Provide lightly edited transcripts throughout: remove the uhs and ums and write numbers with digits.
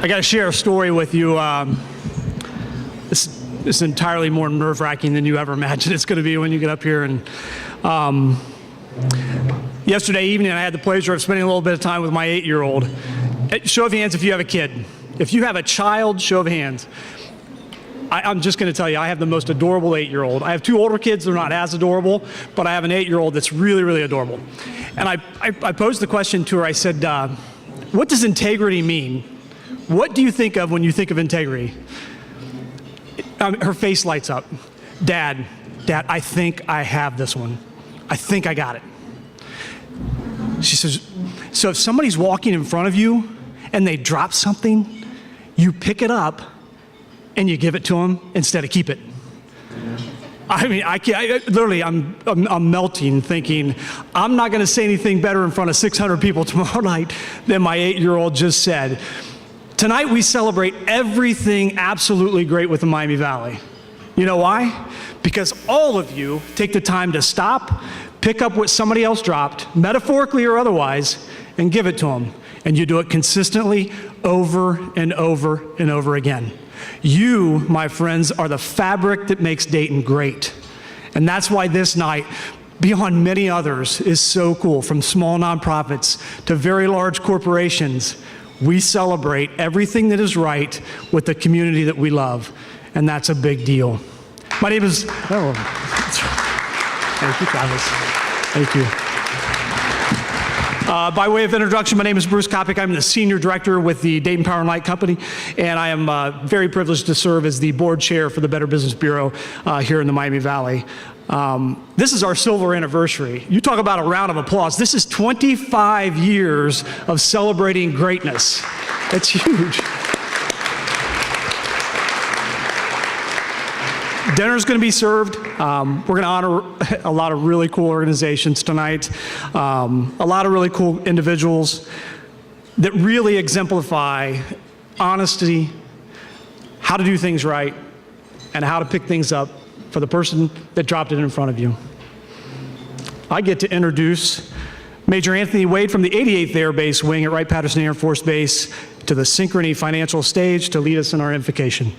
I got to share a story with you. This is entirely more nerve-wracking than you ever imagined it's going to be when you get up here. And yesterday evening, I had the pleasure of spending a little bit of time with my 8-year-old. Show of hands if you have a kid. If you have a child, show of hands. I'm just going to tell you, I have the most adorable 8-year-old. I have 2 older kids, they're not as adorable, but I have an 8-year-old that's really, really adorable. And I posed the question to her, I said, what does integrity mean? What do you think of when you think of integrity? Her face lights up. Dad, I think I have this one. I think I got it. She says, so if somebody's walking in front of you and they drop something, you pick it up and you give it to them instead of keep it. I mean, I'm melting thinking, I'm not gonna say anything better in front of 600 people tomorrow night than my 8-year-old just said. Tonight we celebrate everything absolutely great with the Miami Valley. You know why? Because all of you take the time to stop, pick up what somebody else dropped, metaphorically or otherwise, and give it to them. And you do it consistently over and over and over again. You, my friends, are the fabric that makes Dayton great. And that's why this night, beyond many others, is so cool. From small nonprofits to very large corporations, we celebrate everything that is right with the community that we love. And that's a big deal. My name is, thank you, Travis. Thank you. By way of introduction, my name is Bruce Kopic. I'm the Senior Director with the Dayton Power and Light Company, and I am very privileged to serve as the Board Chair for the Better Business Bureau here in the Miami Valley. This is our silver anniversary. You talk about a round of applause. This is 25 years of celebrating greatness. That's huge. Dinner's going to be served. We're going to honor a lot of really cool organizations tonight, a lot of really cool individuals that really exemplify honesty, how to do things right, and how to pick things up for the person that dropped it in front of you. I get to introduce Major Anthony Wade from the 88th Air Base Wing at Wright-Patterson Air Force Base to the Synchrony Financial Stage to lead us in our invocation.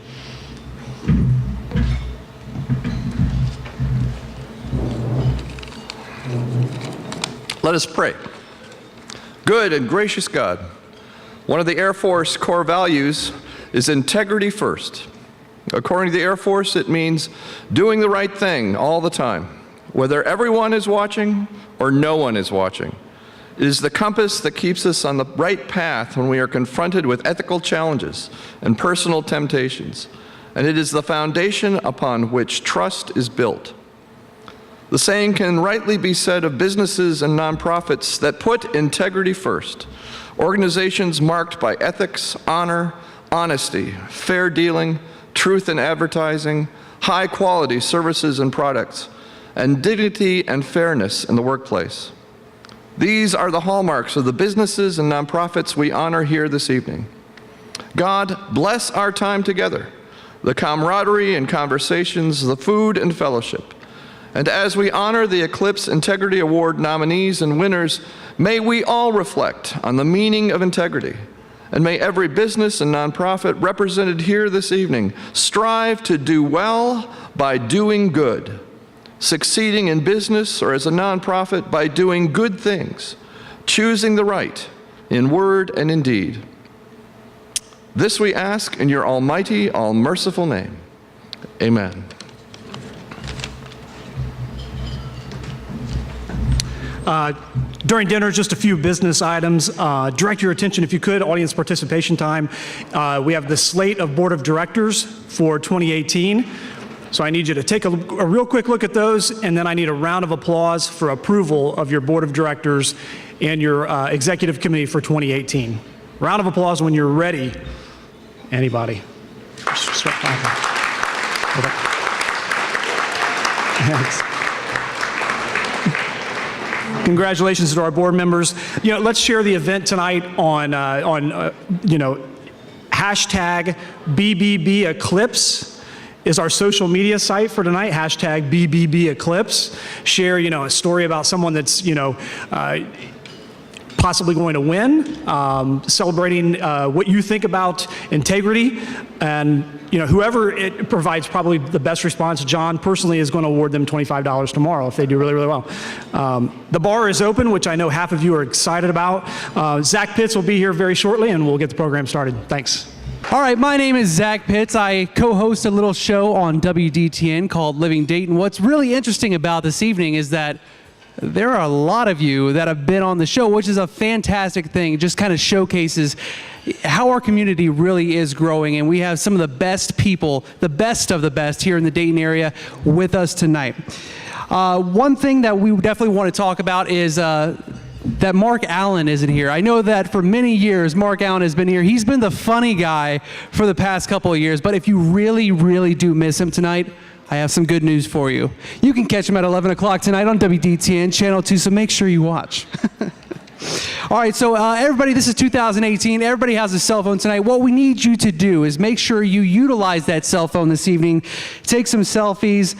Let us pray. Good and gracious God, one of the Air Force core values is integrity first. According to the Air Force, it means doing the right thing all the time, whether everyone is watching or no one is watching. It is the compass that keeps us on the right path when we are confronted with ethical challenges and personal temptations, and it is the foundation upon which trust is built. The saying can rightly be said of businesses and nonprofits that put integrity first. Organizations marked by ethics, honor, honesty, fair dealing, truth in advertising, high quality services and products, and dignity and fairness in the workplace. These are the hallmarks of the businesses and nonprofits we honor here this evening. God, bless our time together, the camaraderie and conversations, the food and fellowship. And as we honor the Eclipse Integrity Award nominees and winners, may we all reflect on the meaning of integrity. And may every business and nonprofit represented here this evening strive to do well by doing good, succeeding in business or as a nonprofit by doing good things, choosing the right in word and in deed. This we ask in your almighty, all-merciful name. Amen. During dinner, just a few business items. Direct your attention, if you could, audience participation time. We have the slate of board of directors for 2018. So I need you to take a real quick look at those, and then I need a round of applause for approval of your board of directors and your executive committee for 2018. Round of applause when you're ready. Anybody? Thanks. Congratulations to our board members. You know, let's share the event tonight on hashtag BBB Eclipse is our social media site for tonight. Hashtag BBB Eclipse. Share, a story about someone that's, possibly going to win, celebrating what you think about integrity, and whoever it provides probably the best response. John personally is going to award them $25 tomorrow if they do really, really well. The bar is open, which I know half of you are excited about. Zach Pitts will be here very shortly, and we'll get the program started. Thanks. All right, my name is Zach Pitts. I co-host a little show on WDTN called Living Dayton. What's really interesting about this evening is that there are a lot of you that have been on the show, which is a fantastic thing. It just kind of showcases how our community really is growing, and we have some of the best people, the best of the best here in the Dayton area with us tonight. One thing that we definitely want to talk about is that Mark Allen isn't here. I know that for many years, Mark Allen has been here. He's been the funny guy for the past couple of years, but if you really, really do miss him tonight, I have some good news for you. You can catch him at 11 o'clock tonight on WDTN Channel 2, so make sure you watch. All right, so everybody, this is 2018. Everybody has a cell phone tonight. What we need you to do is make sure you utilize that cell phone this evening. Take some selfies.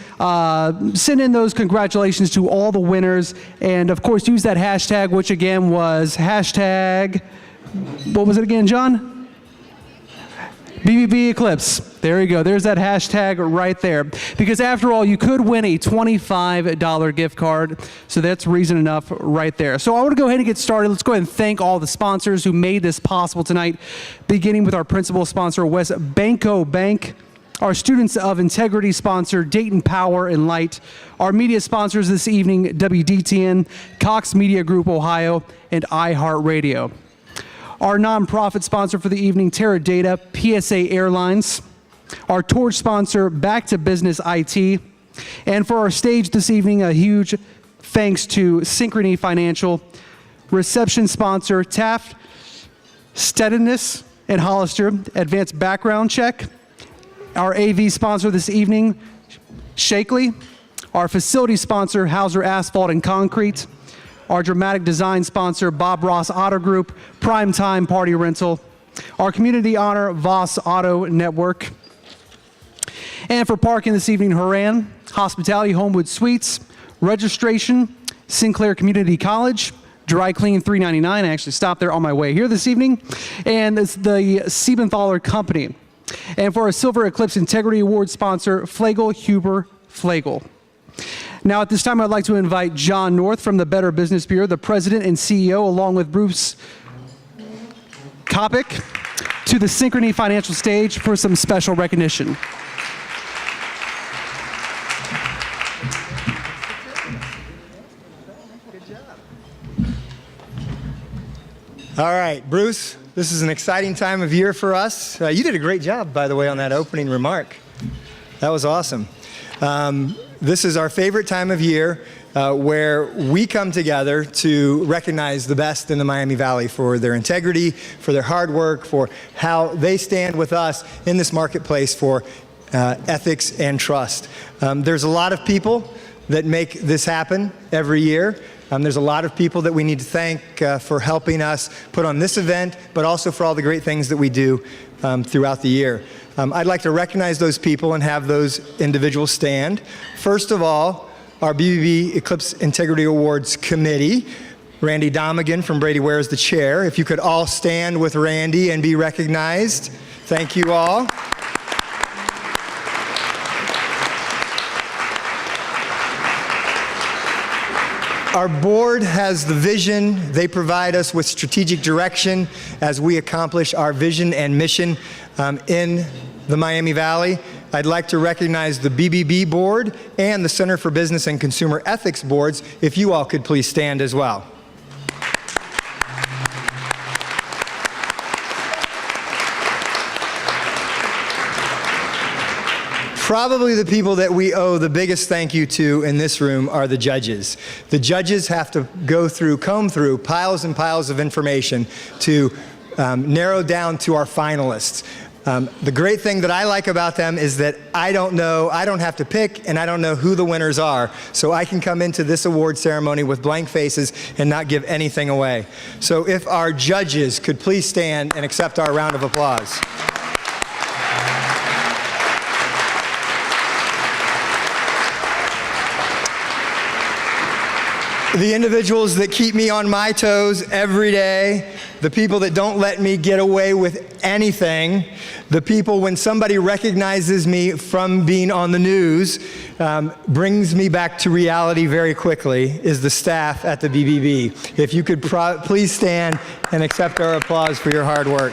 Send in those congratulations to all the winners. And, of course, use that hashtag, which, again, was hashtag, what was it again, John? BBB Eclipse. There you go. There's that hashtag right there. Because after all, you could win a $25 gift card. So that's reason enough right there. So I want to go ahead and get started. Let's go ahead and thank all the sponsors who made this possible tonight, beginning with our principal sponsor, West Banco Bank. Our Students of Integrity sponsor, Dayton Power and Light. Our media sponsors this evening, WDTN, Cox Media Group Ohio, and iHeartRadio. Our nonprofit sponsor for the evening, Teradata, PSA Airlines. Our torch sponsor, Back to Business IT. And for our stage this evening, a huge thanks to Synchrony Financial. Reception sponsor, Taft, Steadiness, and Hollister, Advanced Background Check. Our AV sponsor this evening, Shakely. Our facility sponsor, Hauser Asphalt and Concrete. Our dramatic design sponsor, Bob Ross Auto Group, Primetime Party Rental. Our community honor, Voss Auto Network. And for parking this evening, Horan, Hospitality Homewood Suites, Registration, Sinclair Community College, Dry Clean $3.99. I actually stopped there on my way here this evening. And it's the Siebenthaler Company. And for our Silver Eclipse Integrity Award sponsor, Flagel Huber Flagel. Now, at this time, I'd like to invite John North from the Better Business Bureau, the president and CEO, along with Bruce Kopic, to the Synchrony Financial stage for some special recognition. All right, Bruce, this is an exciting time of year for us. You did a great job, by the way, on that opening remark. That was awesome. This is our favorite time of year where we come together to recognize the best in the Miami Valley for their integrity, for their hard work, for how they stand with us in this marketplace for ethics and trust. There's a lot of people that make this happen every year. There's a lot of people that we need to thank for helping us put on this event, but also for all the great things that we do throughout the year. I'd like to recognize those people and have those individuals stand. First of all, our BBB Eclipse Integrity Awards Committee. Randy Domigan from Brady Ware is the chair. If you could all stand with Randy and be recognized. Thank you all. Our board has the vision. They provide us with strategic direction as we accomplish our vision and mission in the Miami Valley. I'd like to recognize the BBB board and the Center for Business and Consumer Ethics boards, if you all could please stand as well. Probably the people that we owe the biggest thank you to in this room are the judges. The judges have to comb through piles and piles of information to narrow down to our finalists. The great thing that I like about them is that I don't have to pick, and I don't know who the winners are. So I can come into this award ceremony with blank faces and not give anything away. So if our judges could please stand and accept our round of applause. the individuals that keep me on my toes every day, the people that don't let me get away with anything, the people when somebody recognizes me from being on the news, brings me back to reality very quickly, is the staff at the BBB. If you could please stand and accept our applause for your hard work.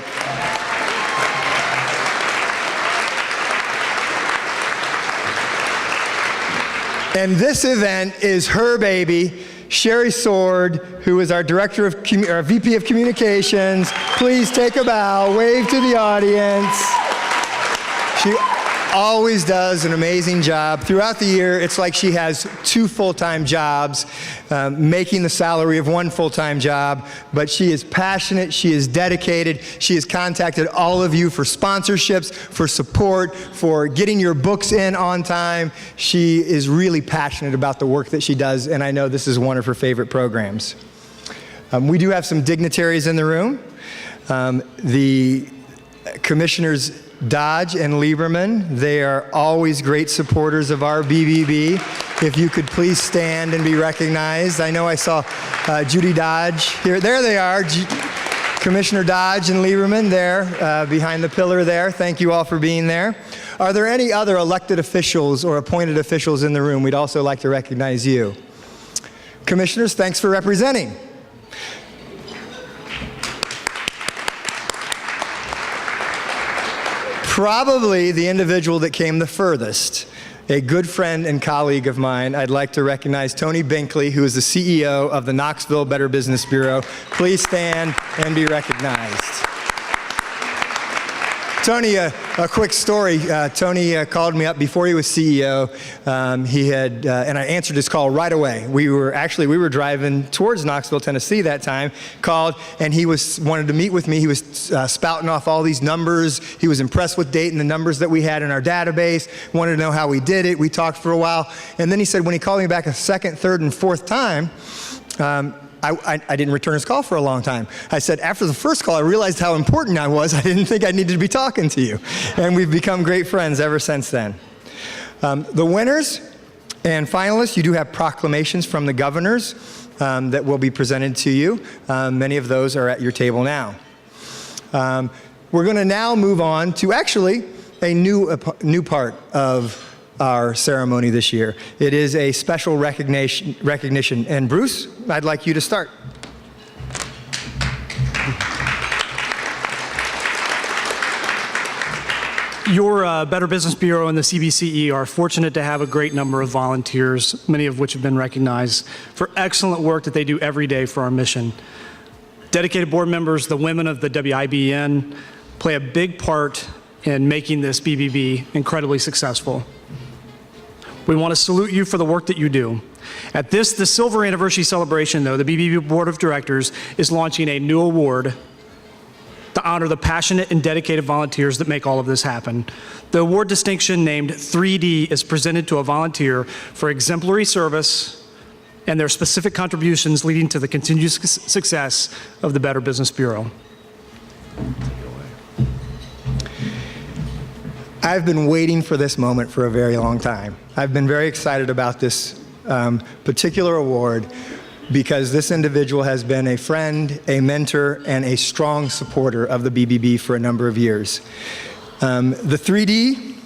And this event is her baby, Sherry Sword, who is our Director of our VP of Communications. Please take a bow, wave to the audience. She always does an amazing job. Throughout the year, it's like she has 2 full-time jobs, making the salary of 1 full-time job, but she is passionate, she is dedicated, she has contacted all of you for sponsorships, for support, for getting your books in on time. She is really passionate about the work that she does, and I know this is one of her favorite programs. We do have some dignitaries in the room. The Commissioners Dodge and Lieberman, they are always great supporters of our BBB. If you could please stand and be recognized. I know I saw Judy Dodge here. There they are, Commissioner Dodge and Lieberman there behind the pillar there. Thank you all for being there. Are there any other elected officials or appointed officials in the room? We'd also like to recognize you. Commissioners, thanks for representing. Probably the individual that came the furthest, a good friend and colleague of mine. I'd like to recognize Tony Binkley, who is the CEO of the Knoxville Better Business Bureau. Please stand and be recognized. Tony, a quick story. Tony called me up before he was CEO. And I answered his call right away. We were driving towards Knoxville, Tennessee that time, called, and he wanted to meet with me. He was spouting off all these numbers. He was impressed with Dayton, the numbers that we had in our database, wanted to know how we did it. We talked for a while. And then he said when he called me back a second, third, and fourth time, I didn't return his call for a long time. I said, after the first call, I realized how important I was. I didn't think I needed to be talking to you. And we've become great friends ever since then. The winners and finalists, you do have proclamations from the governors that will be presented to you. Many of those are at your table now. We're going to now move on to actually a new part of our ceremony this year. It is a special recognition. And Bruce, I'd like you to start. Your Better Business Bureau and the CBCE are fortunate to have a great number of volunteers, many of which have been recognized for excellent work that they do every day for our mission. Dedicated board members, the women of the WIBN, play a big part in making this BBB incredibly successful. We want to salute you for the work that you do. At the silver anniversary celebration, though, the BBB Board of Directors is launching a new award to honor the passionate and dedicated volunteers that make all of this happen. The award distinction named 3D is presented to a volunteer for exemplary service and their specific contributions leading to the continued success of the Better Business Bureau. I've been waiting for this moment for a very long time. I've been very excited about this particular award because this individual has been a friend, a mentor, and a strong supporter of the BBB for a number of years. The 3D,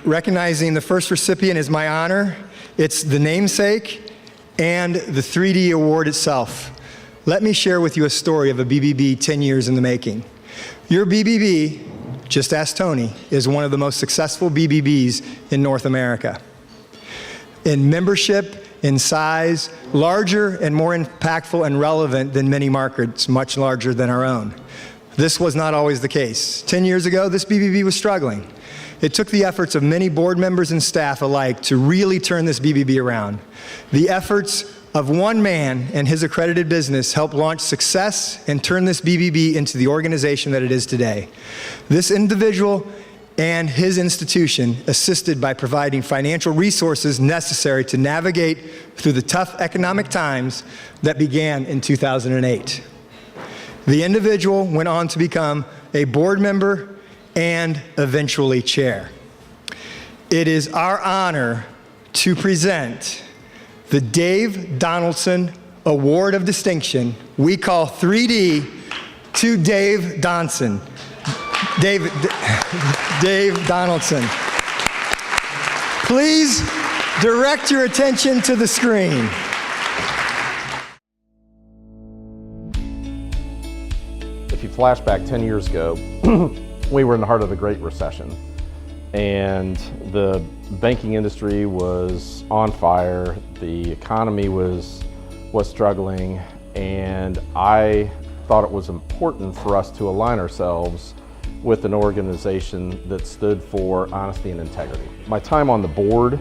recognizing the first recipient is my honor. It's the namesake and the 3D award itself. Let me share with you a story of a BBB 10 years in the making. Your BBB, just ask Tony, is one of the most successful BBBs in North America. In membership, in size, larger and more impactful and relevant than many markets, much larger than our own. This was not always the case. 10 years ago, this BBB was struggling. It took the efforts of many board members and staff alike to really turn this BBB around. The efforts of one man and his accredited business helped launch success and turn this BBB into the organization that it is today. This individual and his institution assisted by providing financial resources necessary to navigate through the tough economic times that began in 2008. The individual went on to become a board member and eventually chair. It is our honor to present the Dave Donaldson Award of Distinction. We call 3D to Dave Donaldson. Dave Donaldson. Please direct your attention to the screen. If you flash back 10 years ago, we were in the heart of the Great Recession, and the banking industry was on fire, the economy was struggling, and I thought it was important for us to align ourselves with an organization that stood for honesty and integrity. My time on the board,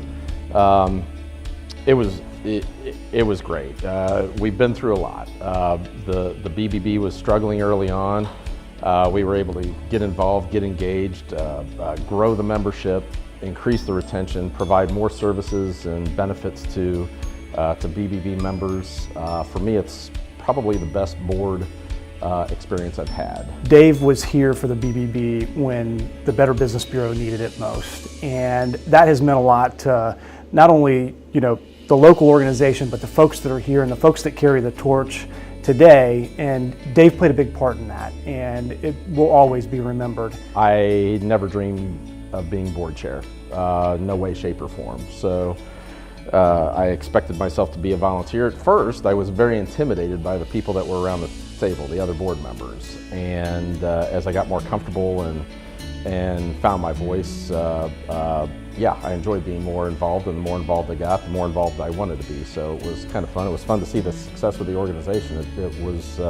it was great. We've been through a lot. The BBB was struggling early on. We were able to get involved, get engaged, grow the membership, increase the retention, provide more services and benefits to BBB members. For me, it's probably the best board experience I've had. Dave was here for the BBB when the Better Business Bureau needed it most, and that has meant a lot to not only the local organization, but the folks that are here and the folks that carry the torch today. And Dave played a big part in that, and it will always be remembered. I never dreamed of being board chair, no way, shape, or form. So I expected myself to be a volunteer. At first, I was very intimidated by the people that were around the table, the other board members. And as I got more comfortable and found my voice, yeah, I enjoyed being more involved, and the more involved I got, the more involved I wanted to be. So it was kind of fun. It was fun to see the success of the organization. It was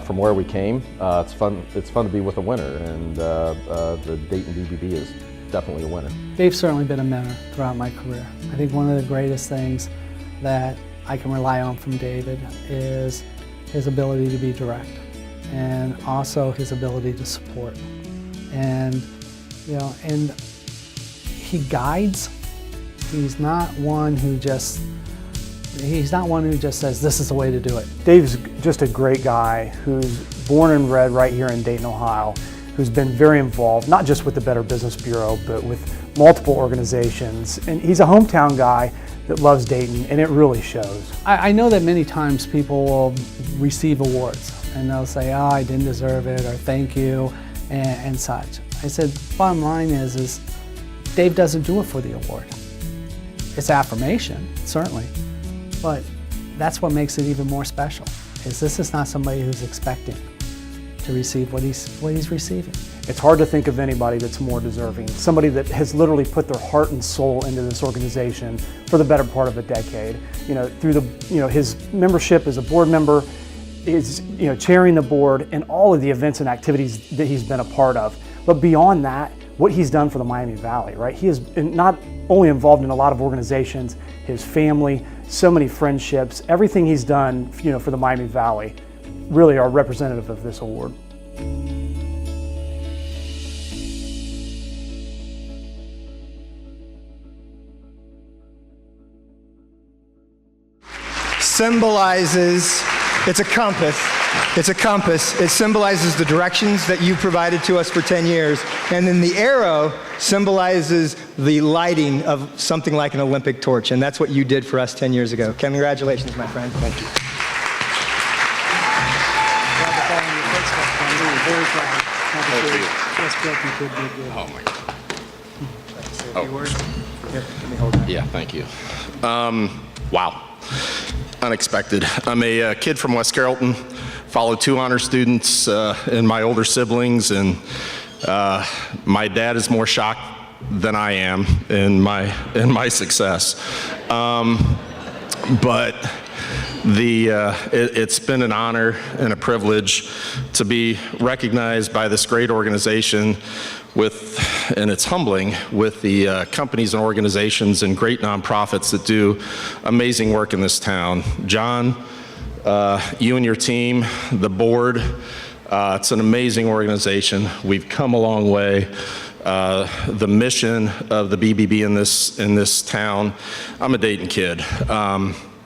from where we came. It's fun to be with a winner, and the Dayton BBB is definitely a winner. Dave's certainly been a mentor throughout my career. I think one of the greatest things that I can rely on from David is his ability to be direct, and also his ability to support. And and he guides. He's not one who just says this is the way to do it. Dave's just a great guy who's born and bred right here in Dayton, Ohio, who's been very involved, not just with the Better Business Bureau, but with multiple organizations. And he's a hometown guy that loves Dayton, and it really shows. I know that many times people will receive awards and they'll say, oh, I didn't deserve it, or thank you, and such. I said, bottom line is Dave doesn't do it for the award. It's affirmation, certainly, but that's what makes it even more special, is this is not somebody who's expecting to receive what he's receiving. It's hard to think of anybody that's more deserving. Somebody that has literally put their heart and soul into this organization for the better part of a decade. Through the his membership as a board member, his chairing the board, and all of the events and activities that he's been a part of. But beyond that, what he's done for the Miami Valley, right? He is not only involved in a lot of organizations, his family, so many friendships, everything he's done, for the Miami Valley, really are representative of this award. Symbolizes, it's a compass. It's a compass. It symbolizes the directions that you provided to us for 10 years. And then the arrow symbolizes the lighting of something like an Olympic torch. And that's what you did for us 10 years ago. Congratulations, my friend. Thank you. Oh my God. Oh. Yeah, thank you. Wow. Unexpected. I'm a kid from West Carrollton, followed 2 honor students and my older siblings, and my dad is more shocked than I am in my success. But it's been an honor and a privilege to be recognized by this great organization and it's humbling, with the companies and organizations and great nonprofits that do amazing work in this town. John, you and your team, the board, it's an amazing organization. We've come a long way. The mission of the BBB in this town, I'm a Dayton kid.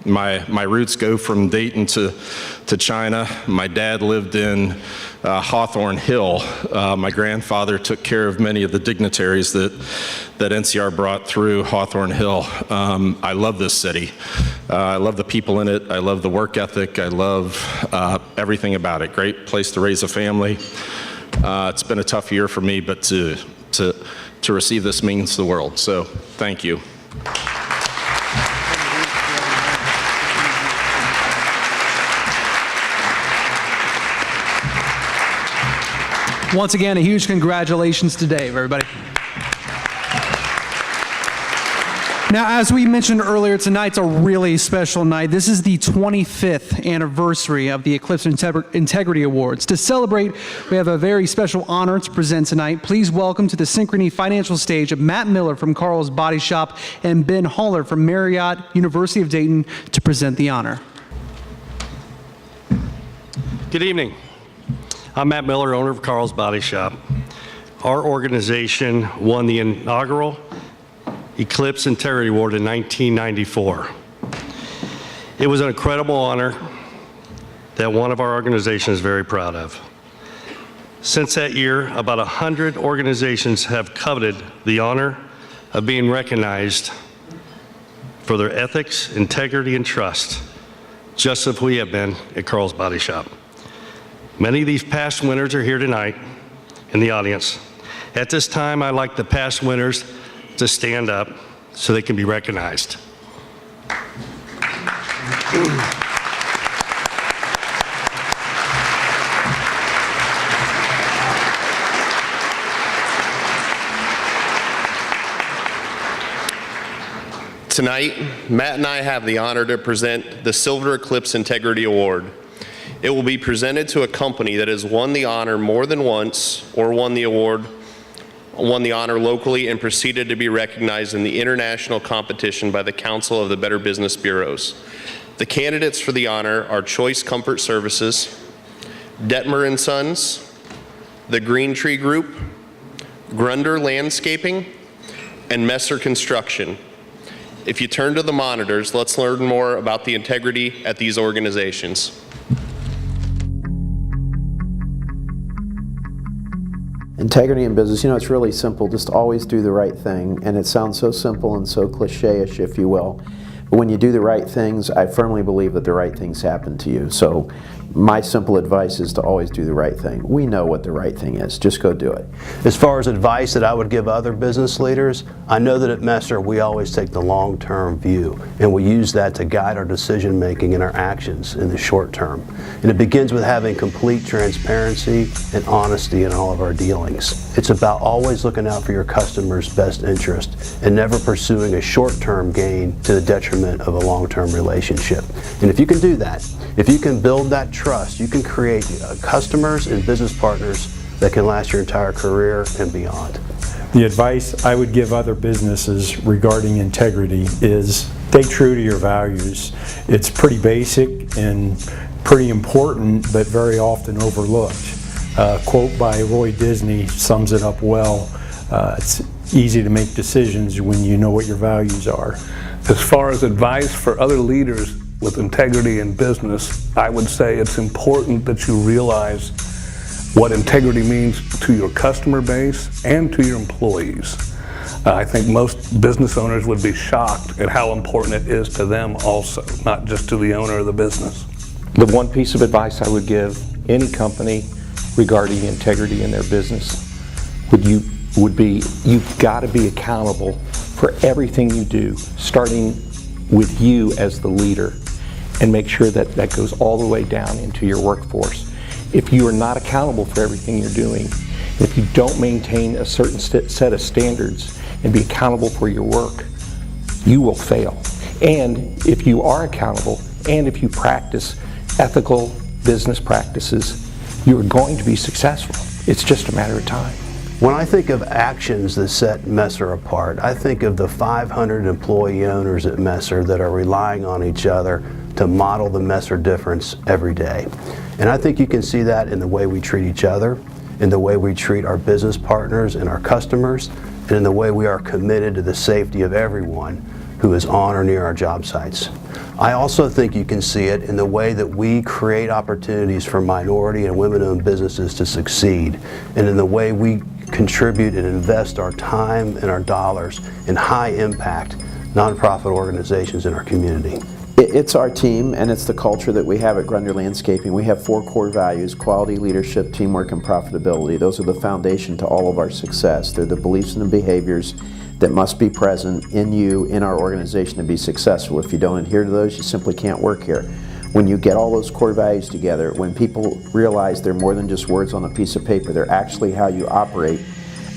My roots go from Dayton to China. My dad lived in Hawthorne Hill. My grandfather took care of many of the dignitaries that NCR brought through Hawthorne Hill. I love this city. I love the people in it. I love the work ethic. I love everything about it. Great place to raise a family. It's been a tough year for me, but to receive this means the world. So thank you. Once again, a huge congratulations to Dave, everybody. Now, as we mentioned earlier, tonight's a really special night. This is the 25th anniversary of the Eclipse Integrity Awards. To celebrate, we have a very special honor to present tonight. Please welcome to the Synchrony Financial stage Matt Miller from Carl's Body Shop and Ben Haller from Marriott, University of Dayton, to present the honor. Good evening. I'm Matt Miller, owner of Carl's Body Shop. Our organization won the inaugural Eclipse Integrity Award in 1994. It was an incredible honor that one of our organizations is very proud of. Since that year, about 100 organizations have coveted the honor of being recognized for their ethics, integrity, and trust, just as we have been at Carl's Body Shop. Many of these past winners are here tonight in the audience. At this time, I'd like the past winners to stand up so they can be recognized. Tonight, Matt and I have the honor to present the Silver Eclipse Integrity Award. It will be presented to a company that has won the honor more than once or won the honor locally and proceeded to be recognized in the international competition by the Council of the Better Business Bureaus. The candidates for the honor are Choice Comfort Services, Detmer & Sons, the Green Tree Group, Grunder Landscaping, and Messer Construction. If you turn to the monitors, let's learn more about the integrity at these organizations. Integrity in business, it's really simple. Just always do the right thing. And it sounds so simple and so cliche-ish, if you will. But when you do the right things, I firmly believe that the right things happen to you. So my simple advice is to always do the right thing. We know what the right thing is. Just go do it. As far as advice that I would give other business leaders, I know that at Messer we always take the long-term view, and we use that to guide our decision making and our actions in the short term. And it begins with having complete transparency and honesty in all of our dealings. It's about always looking out for your customer's best interest and never pursuing a short-term gain to the detriment of a long-term relationship. And if you can do that, if you can build that trust, you can create customers and business partners that can last your entire career and beyond. The advice I would give other businesses regarding integrity is stay true to your values. It's pretty basic and pretty important, but very often overlooked. A quote by Roy Disney sums it up well. It's easy to make decisions when you know what your values are. As far as advice for other leaders with integrity in business, I would say it's important that you realize what integrity means to your customer base and to your employees. I think most business owners would be shocked at how important it is to them also, not just to the owner of the business. The one piece of advice I would give any company regarding integrity in their business would be you've got to be accountable for everything you do, starting with you as the leader, and make sure that that goes all the way down into your workforce. If you are not accountable for everything you're doing, if you don't maintain a certain set of standards and be accountable for your work, you will fail. And if you are accountable and if you practice ethical business practices, you are going to be successful. It's just a matter of time. When I think of actions that set Messer apart, I think of the 500 employee owners at Messer that are relying on each other to model the Messer difference every day. And I think you can see that in the way we treat each other, in the way we treat our business partners and our customers, and in the way we are committed to the safety of everyone, who is on or near our job sites. I also think you can see it in the way that we create opportunities for minority and women-owned businesses to succeed, and in the way we contribute and invest our time and our dollars in high-impact nonprofit organizations in our community. It's our team, and it's the culture that we have at Grunder Landscaping. We have 4 core values: quality, leadership, teamwork, and profitability. Those are the foundation to all of our success. They're the beliefs and the behaviors that must be present in you, in our organization, to be successful. If you don't adhere to those, you simply can't work here. When you get all those core values together, when people realize they're more than just words on a piece of paper, they're actually how you operate,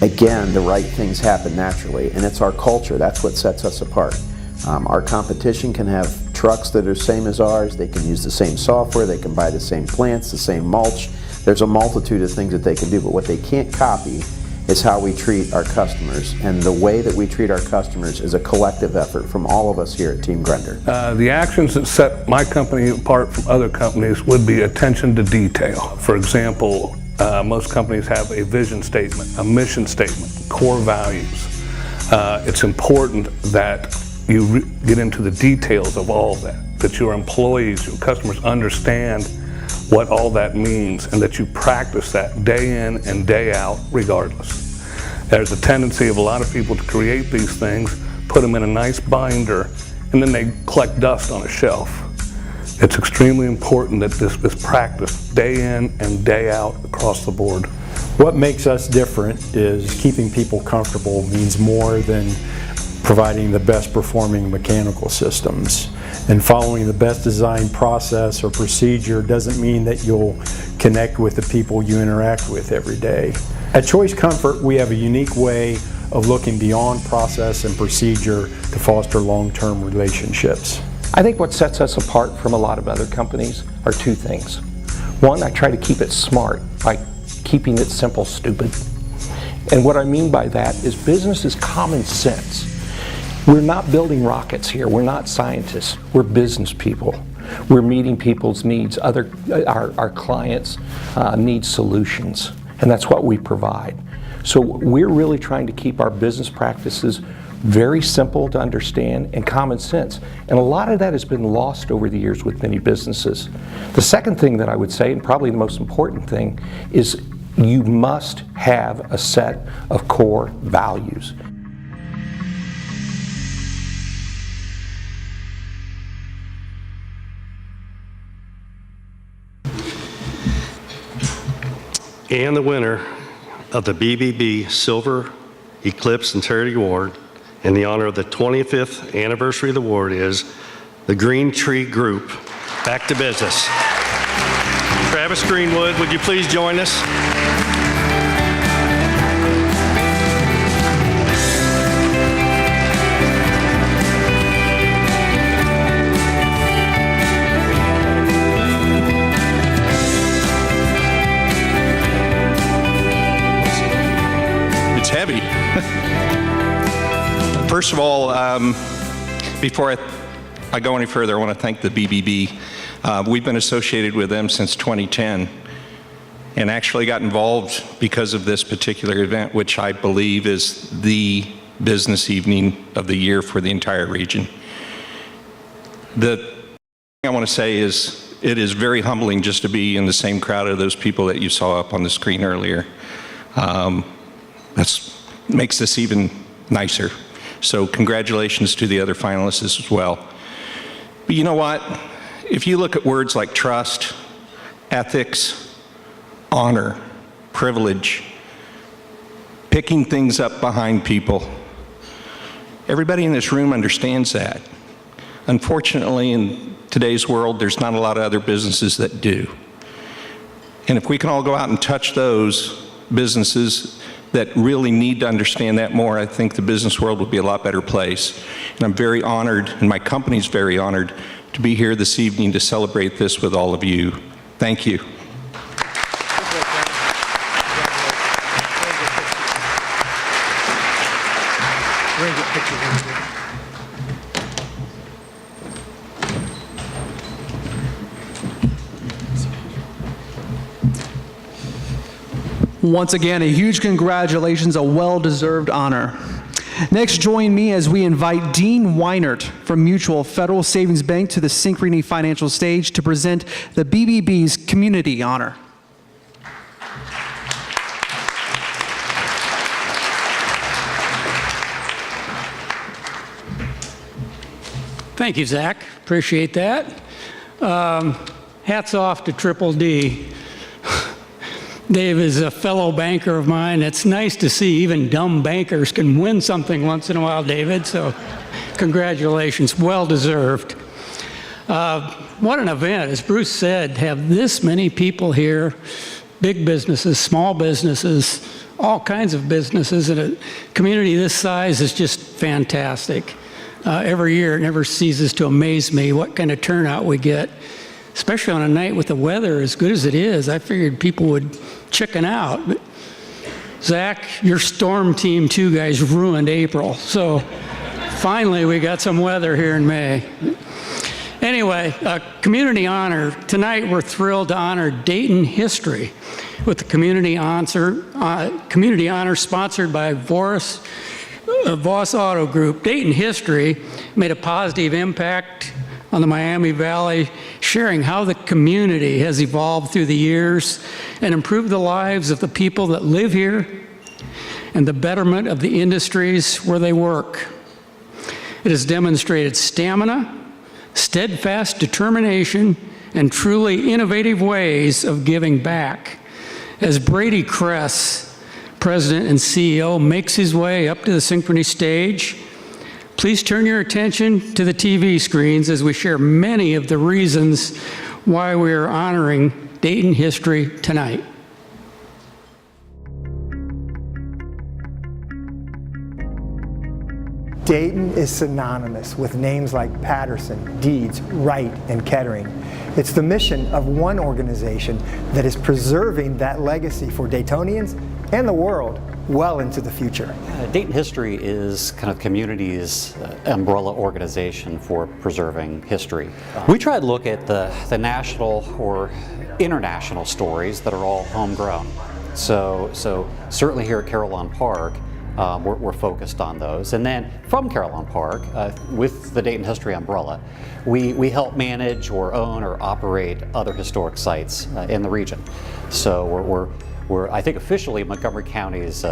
again, the right things happen naturally. And it's our culture. That's what sets us apart. Our competition can have trucks that are the same as ours. They can use the same software. They can buy the same plants, the same mulch. There's a multitude of things that they can do, but what they can't copy is how we treat our customers. And the way that we treat our customers is a collective effort from all of us here at Team Grunder. The actions that set my company apart from other companies would be attention to detail. For example, most companies have a vision statement, a mission statement, core values. It's important that you get into the details of all that your employees, your customers understand what all that means, and that you practice that day in and day out regardless. There's a tendency of a lot of people to create these things, put them in a nice binder, and then they collect dust on a shelf. It's extremely important that this is practiced day in and day out across the board. What makes us different is keeping people comfortable means more than providing the best performing mechanical systems. And following the best design process or procedure doesn't mean that you'll connect with the people you interact with every day. At Choice Comfort, we have a unique way of looking beyond process and procedure to foster long-term relationships. I think what sets us apart from a lot of other companies are 2 things. One, I try to keep it smart by keeping it simple, stupid. And what I mean by that is business is common sense. We're not building rockets here. We're not scientists. We're business people. We're meeting people's needs. Our clients need solutions, and that's what we provide. So we're really trying to keep our business practices very simple to understand and common sense. And a lot of that has been lost over the years with many businesses. The second thing that I would say, and probably the most important thing, is you must have a set of core values. And the winner of the BBB Silver Eclipse Integrity Award in the honor of the 25th anniversary of the award is the Green Tree Group. Back to business. Travis Greenwood, would you please join us? Heavy. First of all, before I go any further, I want to thank the BBB. We've been associated with them since 2010 and actually got involved because of this particular event, which I believe is the business evening of the year for the entire region. The thing I want to say is it is very humbling just to be in the same crowd of those people that you saw up on the screen earlier. That makes this even nicer. So congratulations to the other finalists as well. But you know what? If you look at words like trust, ethics, honor, privilege, picking things up behind people, everybody in this room understands that. Unfortunately, in today's world, there's not a lot of other businesses that do. And if we can all go out and touch those businesses that really need to understand that more, I think the business world would be a lot better place. And I'm very honored, and my company's very honored, to be here this evening to celebrate this with all of you. Thank you. Once again, a huge congratulations, a well-deserved honor. Next, join me as we invite Dean Weinert from Mutual Federal Savings Bank to the Synchrony Financial stage to present the BBB's Community Honor. Thank you, Zach. Appreciate that. Hats off to Triple D. Dave is a fellow banker of mine. It's nice to see even dumb bankers can win something once in a while, David. So congratulations, well deserved. What an event, as Bruce said, have this many people here, big businesses, small businesses, all kinds of businesses, and a community this size is just fantastic. Every year it never ceases to amaze me what kind of turnout we get, especially on a night with the weather as good as it is. I figured people would chicken out. But Zach, your storm team too, guys, ruined April. So finally we got some weather here in May. Anyway, community honor. Tonight we're thrilled to honor Dayton history with the community honor sponsored by Voss Auto Group. Dayton history made a positive impact on the Miami Valley, sharing how the community has evolved through the years and improved the lives of the people that live here and the betterment of the industries where they work. It has demonstrated stamina, steadfast determination, and truly innovative ways of giving back. As Brady Kress, President and CEO, makes his way up to the Synchrony stage, please turn your attention to the TV screens as we share many of the reasons why we are honoring Dayton history tonight. Dayton is synonymous with names like Patterson, Deeds, Wright, and Kettering. It's the mission of one organization that is preserving that legacy for Daytonians and the world well into the future. Dayton History is kind of community's umbrella organization for preserving history. We try to look at the national or international stories that are all homegrown. So certainly here at Carillon Park, we're focused on those. And then from Carillon Park, with the Dayton History umbrella, we help manage or own or operate other historic sites in the region. So we're I think officially Montgomery County's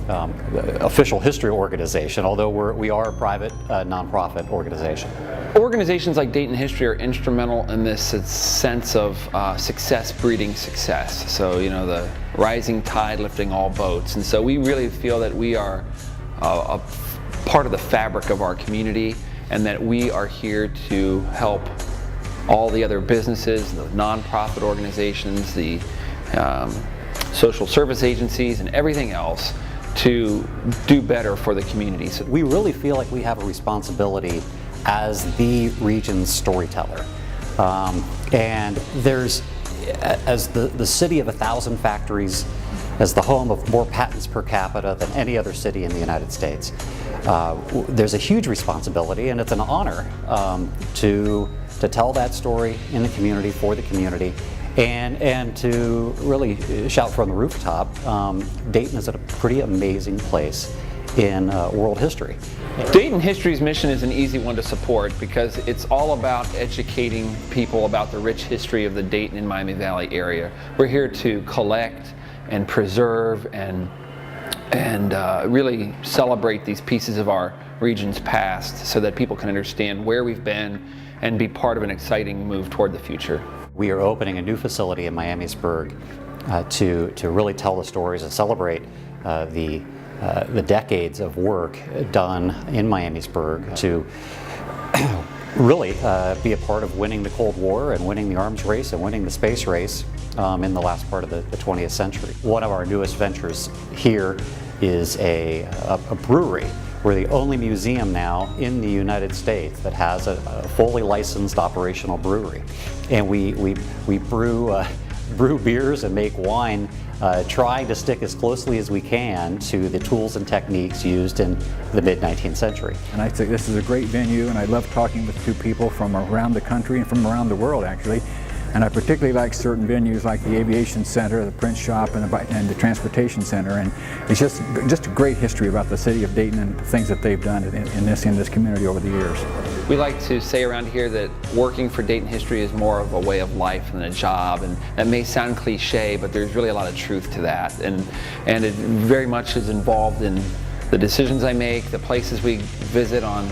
official history organization, although we are a private nonprofit organization. Organizations like Dayton History are instrumental in this sense of success breeding success. So, you know, the rising tide lifting all boats. And so we really feel that we are a part of the fabric of our community and that we are here to help all the other businesses, the nonprofit organizations, the social service agencies, and everything else to do better for the community. So we really feel like we have a responsibility as the region's storyteller. And there's, as the city of 1,000 factories, as the home of more patents per capita than any other city in the United States, there's a huge responsibility, and it's an honor to tell that story in the community, for the community, and to really shout from the rooftop, Dayton is a pretty amazing place in world history. Dayton History's mission is an easy one to support because it's all about educating people about the rich history of the Dayton and Miami Valley area. We're here to collect and preserve and really celebrate these pieces of our region's past so that people can understand where we've been and be part of an exciting move toward the future. We are opening a new facility in Miamisburg to really tell the stories and celebrate the decades of work done in Miamisburg to really be a part of winning the Cold War and winning the arms race and winning the space race in the last part of the 20th century. One of our newest ventures here is a brewery. We're the only museum now in the United States that has a fully licensed operational brewery. And we brew beers and make wine trying to stick as closely as we can to the tools and techniques used in the mid-19th century. And I think this is a great venue, and I love talking with two people from around the country and from around the world, actually, And I particularly like certain venues like the Aviation Center, the Print Shop, and the Transportation Center. And it's just a great history about the city of Dayton and the things that they've done in this community over the years. We like to say around here that working for Dayton History is more of a way of life than a job, and that may sound cliche, but there's really a lot of truth to that. And it very much is involved in the decisions I make, the places we visit on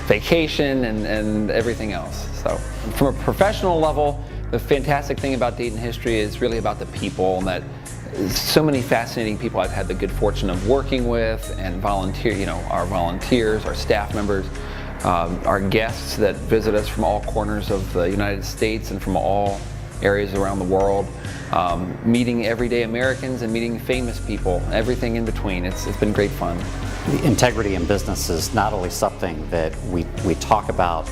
vacation, and everything else. So from a professional level, the fantastic thing about Dayton History is really about the people, and that so many fascinating people I've had the good fortune of working with, and our volunteers, our staff members, our guests that visit us from all corners of the United States and from all areas around the world, meeting everyday Americans and meeting famous people, everything in between. It's been great fun. Integrity in business is not only something that we talk about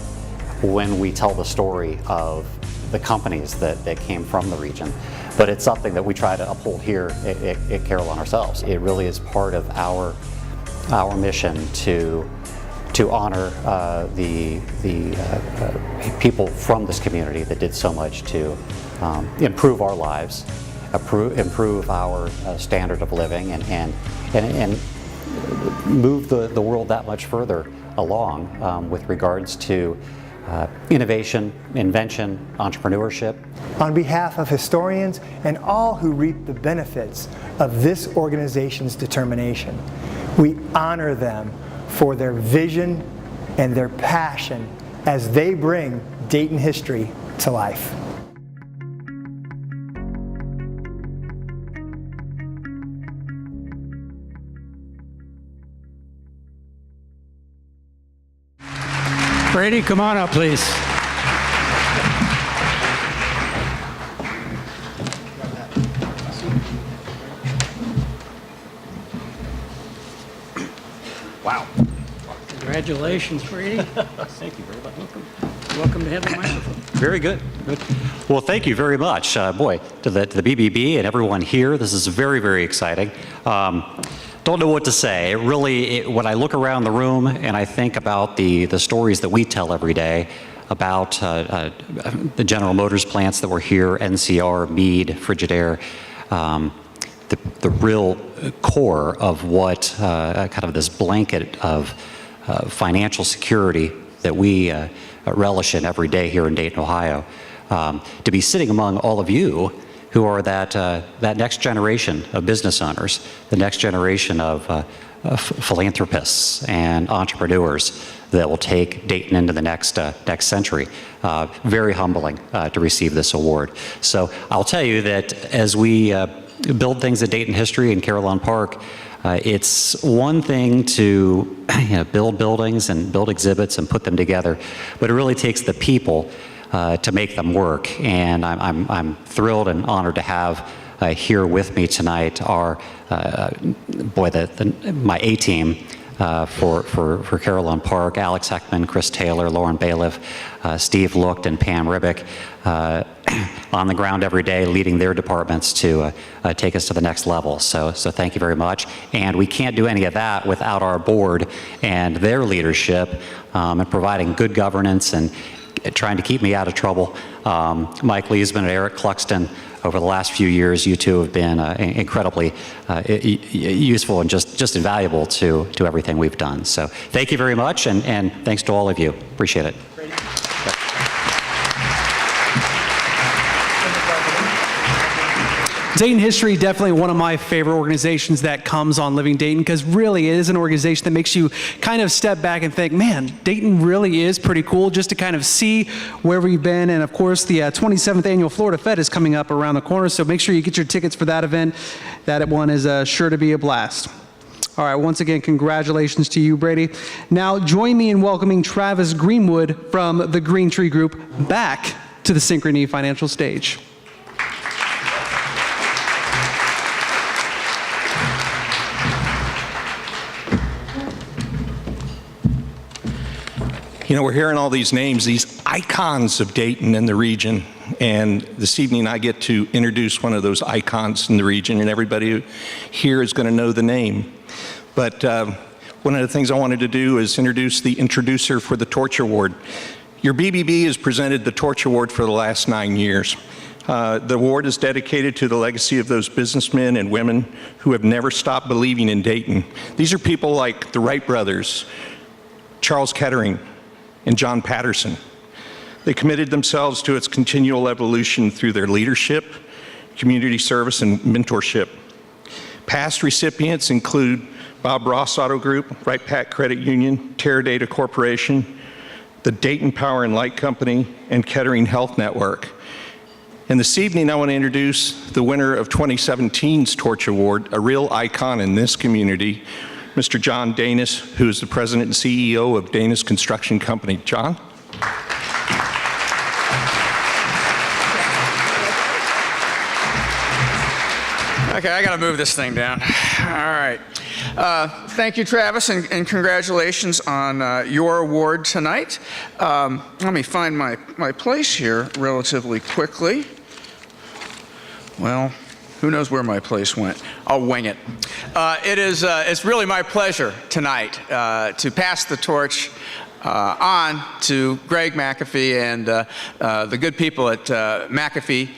when we tell the story of the companies that came from the region, but it's something that we try to uphold here at Carillon ourselves. It really is part of our mission to honor the people from this community that did so much to improve our lives, improve our standard of living, and move the world that much further along with regards to innovation, invention, entrepreneurship. On behalf of historians and all who reap the benefits of this organization's determination, we honor them for their vision and their passion as they bring Dayton history to life. Brady, come on up, please. Wow. Congratulations, Brady. Thank you very much. Welcome to have the microphone. Very good. Good. Well, thank you very much. Boy, to the BBB and everyone here, this is very, very exciting. Don't know what to say. When I look around the room and I think about the stories that we tell every day about the General Motors plants that were here, NCR, Meade, Frigidaire, the real core of what kind of this blanket of financial security that we relish in every day here in Dayton, Ohio. To be sitting among all of you who are that next generation of business owners, the next generation of philanthropists and entrepreneurs that will take Dayton into the next century. Very humbling to receive this award. So I'll tell you that as we build things at Dayton History in Carillon Park, it's one thing to build buildings and build exhibits and put them together, but it really takes the people to make them work. And I'm thrilled and honored to have here with me tonight our my A team for Carillon Park: Alex Heckman, Chris Taylor, Lauren Bailiff, Steve Lucht, and Pam Ribick, on the ground every day, leading their departments to take us to the next level. So thank you very much. And we can't do any of that without our board and their leadership and providing good governance and trying to keep me out of trouble. Mike Leesman and Eric Cluxton, over the last few years, you two have been incredibly useful and just invaluable to everything we've done. So thank you very much, and thanks to all of you. Appreciate it. Dayton History, definitely one of my favorite organizations that comes on Living Dayton, because really it is an organization that makes you kind of step back and think, man, Dayton really is pretty cool, just to kind of see where we've been. And of course, the 27th Annual Florida Fed is coming up around the corner, so make sure you get your tickets for that event. That one is sure to be a blast. All right, once again, congratulations to you, Brady. Now, join me in welcoming Travis Greenwood from the Green Tree Group back to the Synchrony Financial stage. You know, we're hearing all these names, these icons of Dayton and the region, and this evening I get to introduce one of those icons in the region, and everybody here is going to know the name. But one of the things I wanted to do is introduce the introducer for the Torch Award. Your BBB has presented the Torch Award for the last 9 years. The award is dedicated to the legacy of those businessmen and women who have never stopped believing in Dayton. These are people like the Wright brothers, Charles Kettering, and John Patterson. They committed themselves to its continual evolution through their leadership, community service, and mentorship. Past recipients include Bob Ross Auto Group, Wright Pat Credit Union, Teradata Corporation, the Dayton Power and Light Company, and Kettering Health Network. And this evening, I want to introduce the winner of 2017's Torch Award, a real icon in this community, Mr. John Danis, who is the president and CEO of Danis Construction Company. John? Okay, I got to move this thing down. All right. Thank you, Travis, and congratulations on your award tonight. Let me find my place here relatively quickly. Well, who knows where my place went? I'll wing it. It's really my pleasure tonight to pass the torch on to Greg McAfee and the good people at McAfee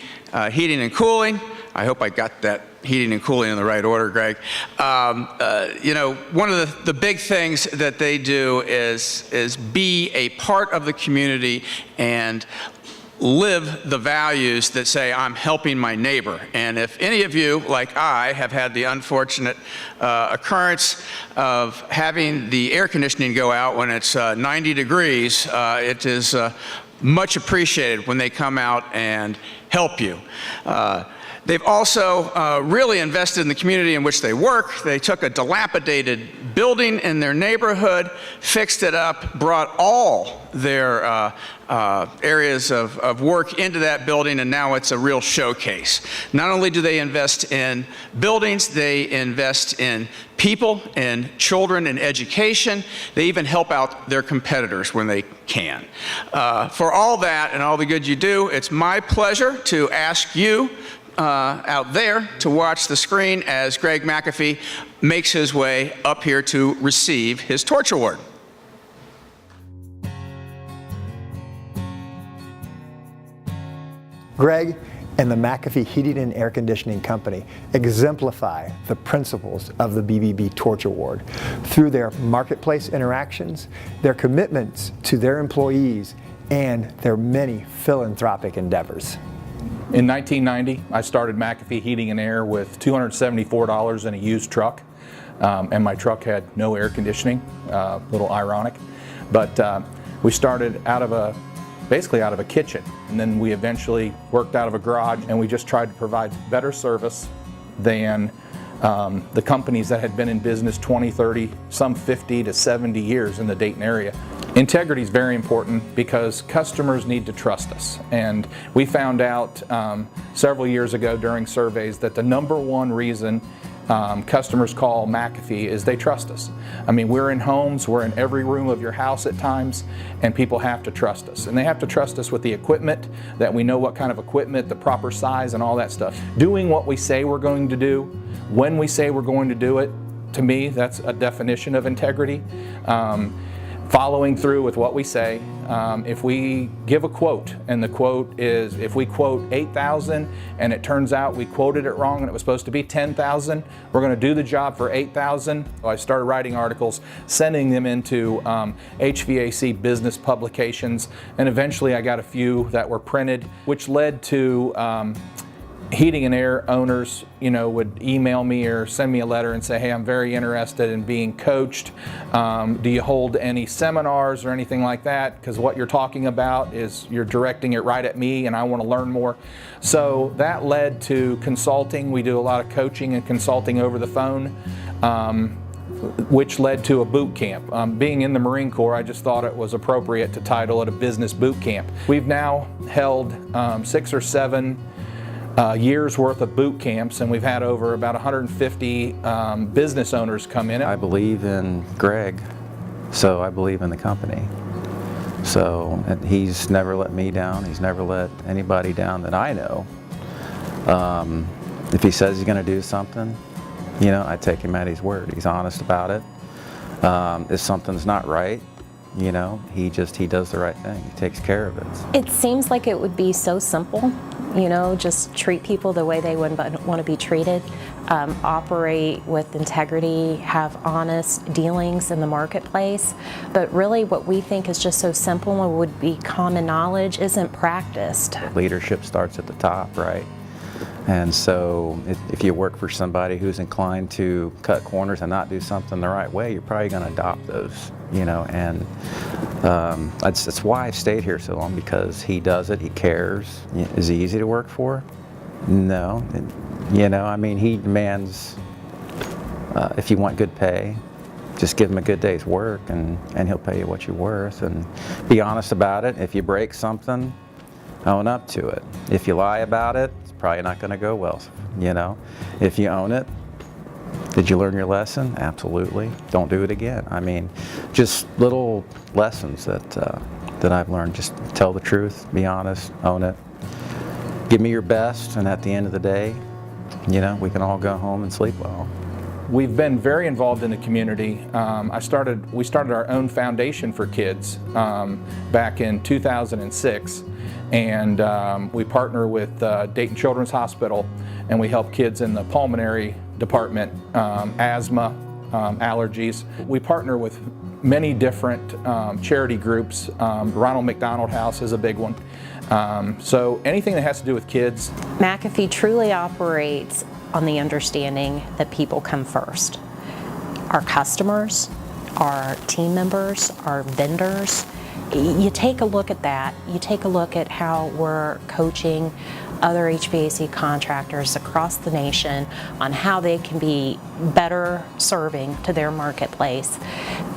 Heating and Cooling. I hope I got that heating and cooling in the right order, Greg. You know, one of the big things that they do is be a part of the community and live the values that say, I'm helping my neighbor. And if any of you, like I, have had the unfortunate occurrence of having the air conditioning go out when it's 90 degrees, it is much appreciated when they come out and help you. They've also really invested in the community in which they work. They took a dilapidated building in their neighborhood, fixed it up, brought all their areas of work into that building, and now it's a real showcase. Not only do they invest in buildings, they invest in people and children and education. They even help out their competitors when they can. For all that and all the good you do, it's my pleasure to ask you out there to watch the screen as Greg McAfee makes his way up here to receive his Torch Award. Greg and the McAfee Heating and Air Conditioning Company exemplify the principles of the BBB Torch Award through their marketplace interactions, their commitments to their employees, and their many philanthropic endeavors. In 1990, I started McAfee Heating and Air with $274 in a used truck, and my truck had no air conditioning, a little ironic. But we started basically out of a kitchen, and then we eventually worked out of a garage, and we just tried to provide better service than the companies that had been in business 20, 30, some 50 to 70 years in the Dayton area. Integrity is very important because customers need to trust us. And we found out several years ago during surveys that the #1 reason customers call McAfee is they trust us. I mean, we're in homes, we're in every room of your house at times, and people have to trust us. And they have to trust us with the equipment, that we know what kind of equipment, the proper size, and all that stuff. Doing what we say we're going to do, when we say we're going to do it, to me, that's a definition of integrity. Following through with what we say. If we give a quote and the quote is, if we quote 8,000 and it turns out we quoted it wrong and it was supposed to be 10,000, we're going to do the job for 8,000. So I started writing articles, sending them into HVAC business publications, and eventually I got a few that were printed, which led to heating and air owners, would email me or send me a letter and say, hey, I'm very interested in being coached. Do you hold any seminars or anything like that? Because what you're talking about is you're directing it right at me and I want to learn more. So that led to consulting. We do a lot of coaching and consulting over the phone, which led to a boot camp. Being in the Marine Corps, I just thought it was appropriate to title it a business boot camp. We've now held 6 or 7 years worth of boot camps, and we've had over about 150 business owners come in. I believe in Greg, so I believe in the company. So he's never let me down. He's never let anybody down that I know. If he says he's going to do something, I take him at his word. He's honest about it. If something's not right, You know, he does the right thing. He takes care of it. It seems like it would be so simple, you know, just treat people the way they would want to be treated, operate with integrity, have honest dealings in the marketplace. But really what we think is just so simple and would be common knowledge isn't practiced. Leadership starts at the top, right? And so if you work for somebody who's inclined to cut corners and not do something the right way, you're probably going to adopt those, you know, and that's why I've stayed here so long, because he does it, he cares. Is he easy to work for? No. You know, I mean, he demands, if you want good pay, just give him a good day's work and he'll pay you what you're worth, and be honest about it. If you break something, own up to it. If you lie about it, it's probably not going to go well, you know. If you own it, did you learn your lesson? Absolutely. Don't do it again. I mean, just little lessons that I've learned. Just tell the truth, be honest, own it. Give me your best, and at the end of the day, you know, we can all go home and sleep well. We've been very involved in the community. We started our own foundation for kids back in 2006, and we partner with Dayton Children's Hospital, and we help kids in the pulmonary department, asthma, allergies. We partner with many different charity groups. Ronald McDonald House is a big one. So anything that has to do with kids. McAfee truly operates on the understanding that people come first. Our customers, our team members, our vendors. You take a look at that. You take a look at how we're coaching other HVAC contractors across the nation on how they can be better serving to their marketplace.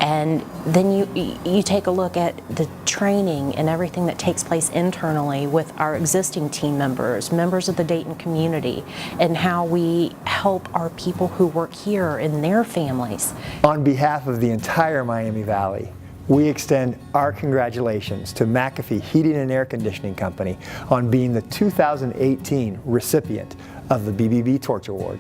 And then you take a look at the training and everything that takes place internally with our existing team members, members of the Dayton community, and how we help our people who work here and their families. On behalf of the entire Miami Valley, we extend our congratulations to McAfee Heating and Air Conditioning Company on being the 2018 recipient of the BBB Torch Award.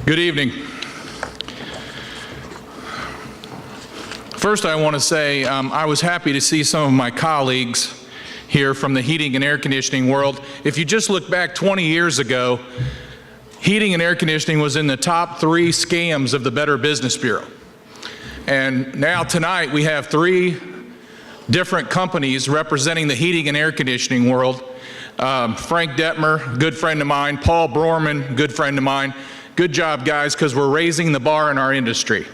Good evening. First, I want to say I was happy to see some of my colleagues here from the heating and air conditioning world. If you just look back 20 years ago, heating and air conditioning was in the top 3 scams of the Better Business Bureau. And now tonight we have 3 different companies representing the heating and air conditioning world. Frank Detmer, good friend of mine. Paul Brorman, good friend of mine. Good job, guys, because we're raising the bar in our industry.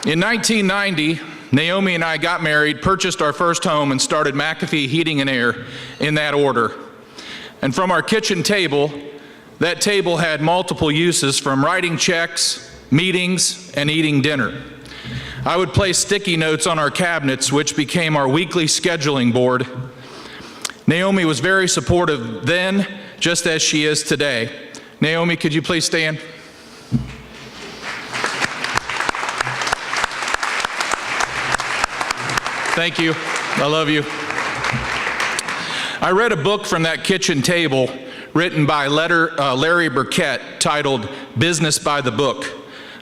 In 1990, Naomi and I got married, purchased our first home, and started McAfee Heating and Air in that order. And from our kitchen table, that table had multiple uses, from writing checks, meetings, and eating dinner. I would place sticky notes on our cabinets, which became our weekly scheduling board. Naomi was very supportive then, just as she is today. Naomi, could you please stand? Thank you. I love you. I read a book from that kitchen table written by Larry Burkett titled Business by the Book.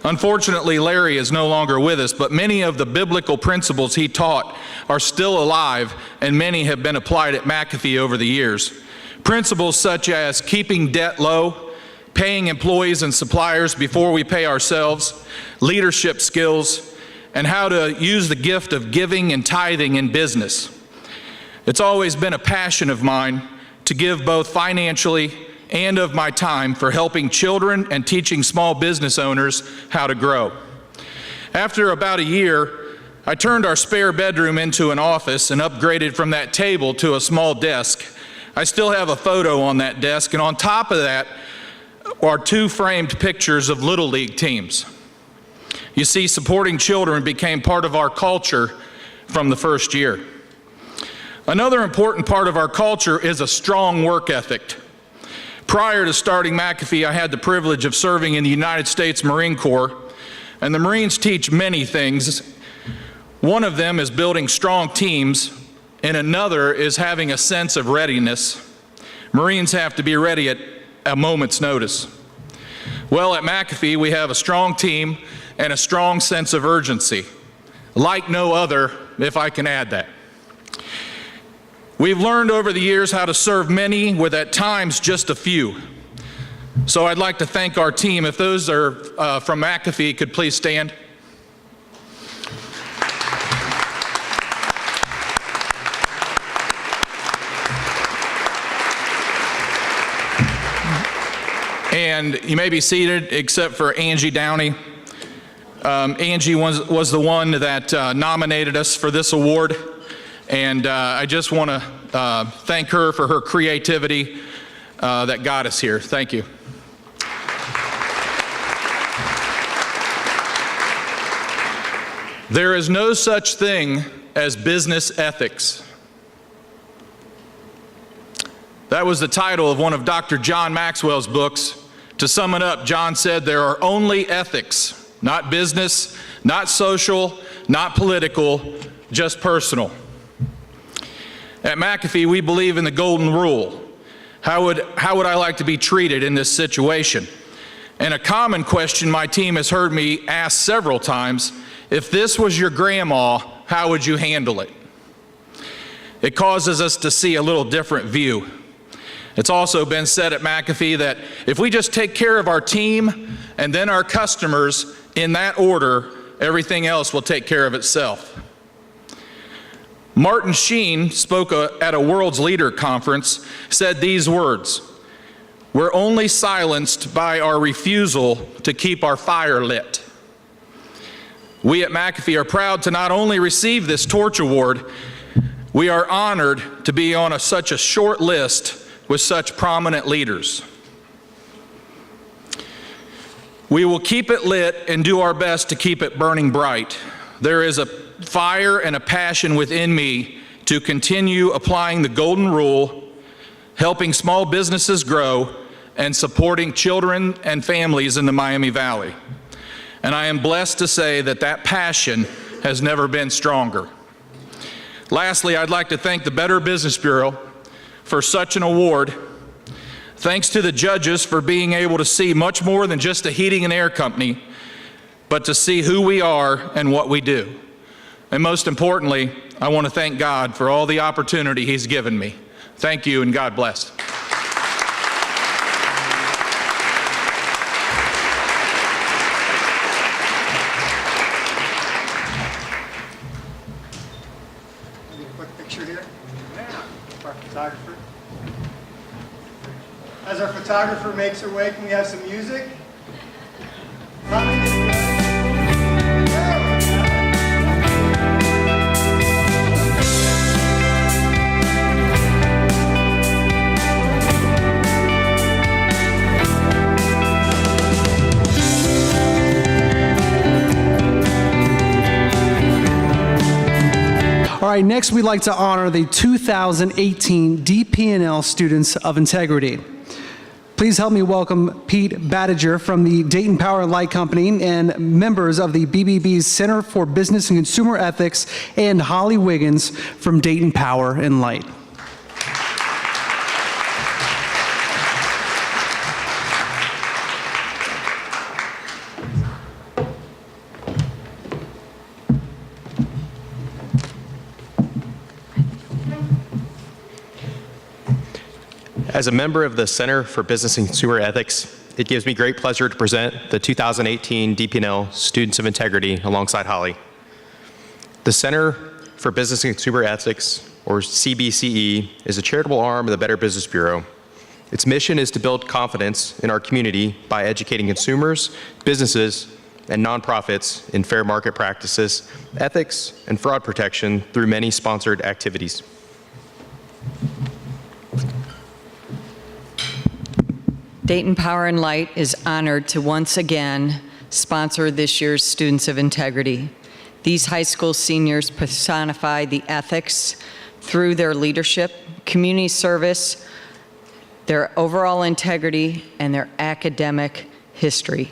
Unfortunately, Larry is no longer with us, but many of the biblical principles he taught are still alive, and many have been applied at McAfee over the years. Principles such as keeping debt low, paying employees and suppliers before we pay ourselves, leadership skills, and how to use the gift of giving and tithing in business. It's always been a passion of mine to give both financially and of my time for helping children and teaching small business owners how to grow. After about a year, I turned our spare bedroom into an office and upgraded from that table to a small desk. I still have a photo on that desk, and on top of that are 2 framed pictures of Little League teams. You see, supporting children became part of our culture from the first year. Another important part of our culture is a strong work ethic. Prior to starting McAfee, I had the privilege of serving in the United States Marine Corps. And the Marines teach many things. One of them is building strong teams, and another is having a sense of readiness. Marines have to be ready at a moment's notice. Well, at McAfee, we have a strong team and a strong sense of urgency, like no other, if I can add that. We've learned over the years how to serve many with at times just a few. So I'd like to thank our team. If those are from McAfee, could please stand. And you may be seated, except for Angie Downey. Angie was the one that nominated us for this award, and I just want to thank her for her creativity that got us here. Thank you. There is no such thing as business ethics. That was the title of one of Dr. John Maxwell's books. To sum it up, John said there are only ethics, not business, not social, not political, just personal. At McAfee, we believe in the golden rule. How would I like to be treated in this situation? And a common question my team has heard me ask several times, if this was your grandma, how would you handle it? It causes us to see a little different view. It's also been said at McAfee that if we just take care of our team and then our customers in that order, everything else will take care of itself. Martin Sheen spoke at a World's Leader Conference, said these words, "We're only silenced by our refusal to keep our fire lit." We at McAfee are proud to not only receive this Torch Award, we are honored to be on such a short list with such prominent leaders. We will keep it lit and do our best to keep it burning bright. There is a fire and a passion within me to continue applying the golden rule, helping small businesses grow, and supporting children and families in the Miami Valley. And I am blessed to say that that passion has never been stronger. Lastly, I'd like to thank the Better Business Bureau for such an award. Thanks to the judges for being able to see much more than just a heating and air company, but to see who we are and what we do. And most importantly, I want to thank God for all the opportunity He's given me. Thank you, and God bless. As our photographer makes her way, can we have some music? All right, next we'd like to honor the 2018 DP&L Students of Integrity. Please help me welcome Pete Badiger from the Dayton Power and Light Company and members of the BBB's Center for Business and Consumer Ethics, and Holly Wiggins from Dayton Power and Light. As a member of the Center for Business and Consumer Ethics, it gives me great pleasure to present the 2018 DP&L Students of Integrity alongside Holly. The Center for Business and Consumer Ethics, or CBCE, is a charitable arm of the Better Business Bureau. Its mission is to build confidence in our community by educating consumers, businesses, and nonprofits in fair market practices, ethics, and fraud protection through many sponsored activities. Dayton Power and Light is honored to once again sponsor this year's Students of Integrity. These high school seniors personify the ethics through their leadership, community service, their overall integrity, and their academic history.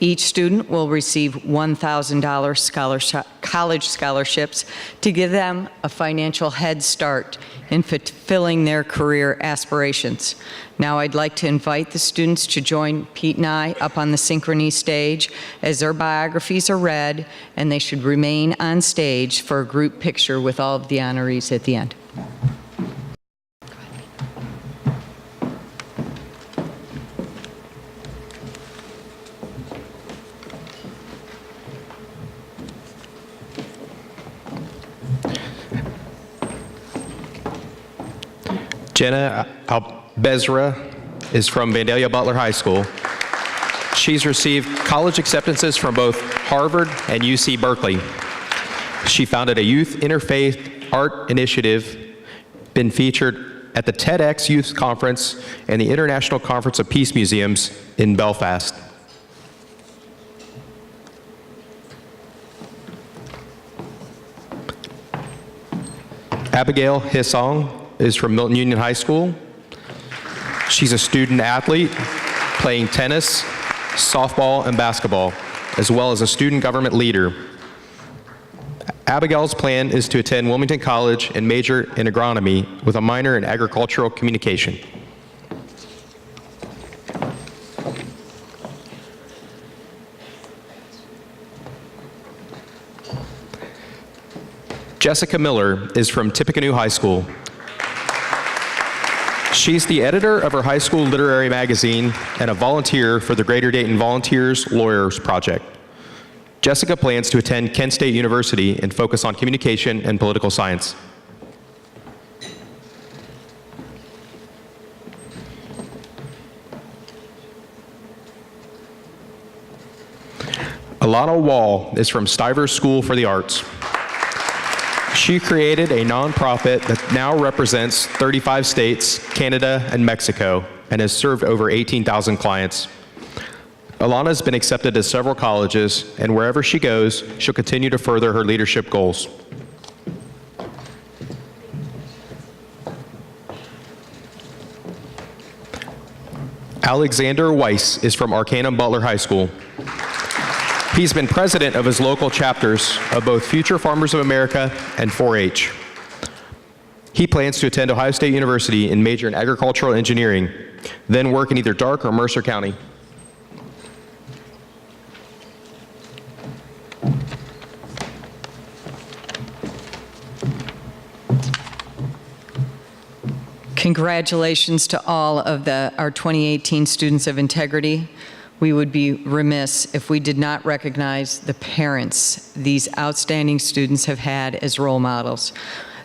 Each student will receive $1,000 college scholarships to give them a financial head start in fulfilling their career aspirations. Now I'd like to invite the students to join Pete and I up on the Synchrony stage as their biographies are read, and they should remain on stage for a group picture with all of the honorees at the end. Jenna Bezra is from Vandalia Butler High School. She's received college acceptances from both Harvard and UC Berkeley. She founded a youth interfaith art initiative, been featured at the TEDx Youth Conference and the International Conference of Peace Museums in Belfast. Abigail Hissong is from Milton Union High School. She's a student athlete playing tennis, softball, and basketball, as well as a student government leader. Abigail's plan is to attend Wilmington College and major in agronomy with a minor in agricultural communication. Jessica Miller is from Tippecanoe High School. She's the editor of her high school literary magazine and a volunteer for the Greater Dayton Volunteers Lawyers Project. Jessica plans to attend Kent State University and focus on communication and political science. Alana Wall is from Stivers School for the Arts. She created a nonprofit that now represents 35 states, Canada, and Mexico, and has served over 18,000 clients. Alana has been accepted to several colleges, and wherever she goes, she'll continue to further her leadership goals. Alexander Weiss is from Arcanum Butler High School. He's been president of his local chapters of both Future Farmers of America and 4-H. He plans to attend Ohio State University and major in agricultural engineering, then work in either Darke or Mercer County. Congratulations to all of our 2018 Students of Integrity. We would be remiss if we did not recognize the parents these outstanding students have had as role models.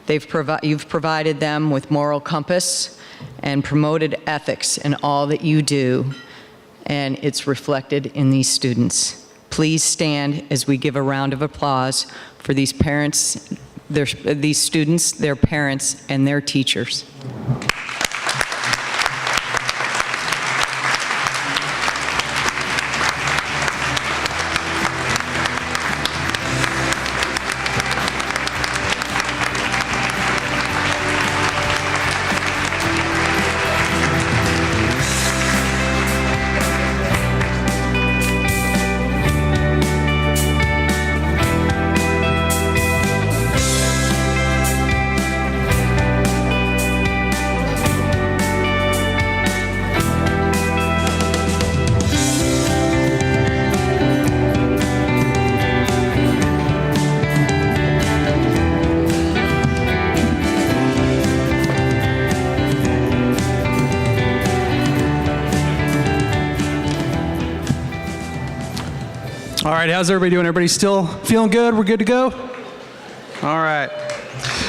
You've provided them with moral compass and promoted ethics in all that you do, and it's reflected in these students. Please stand as we give a round of applause for these parents, these students, their parents, and their teachers. All right, how's everybody doing? Everybody still feeling good? We're good to go? All right.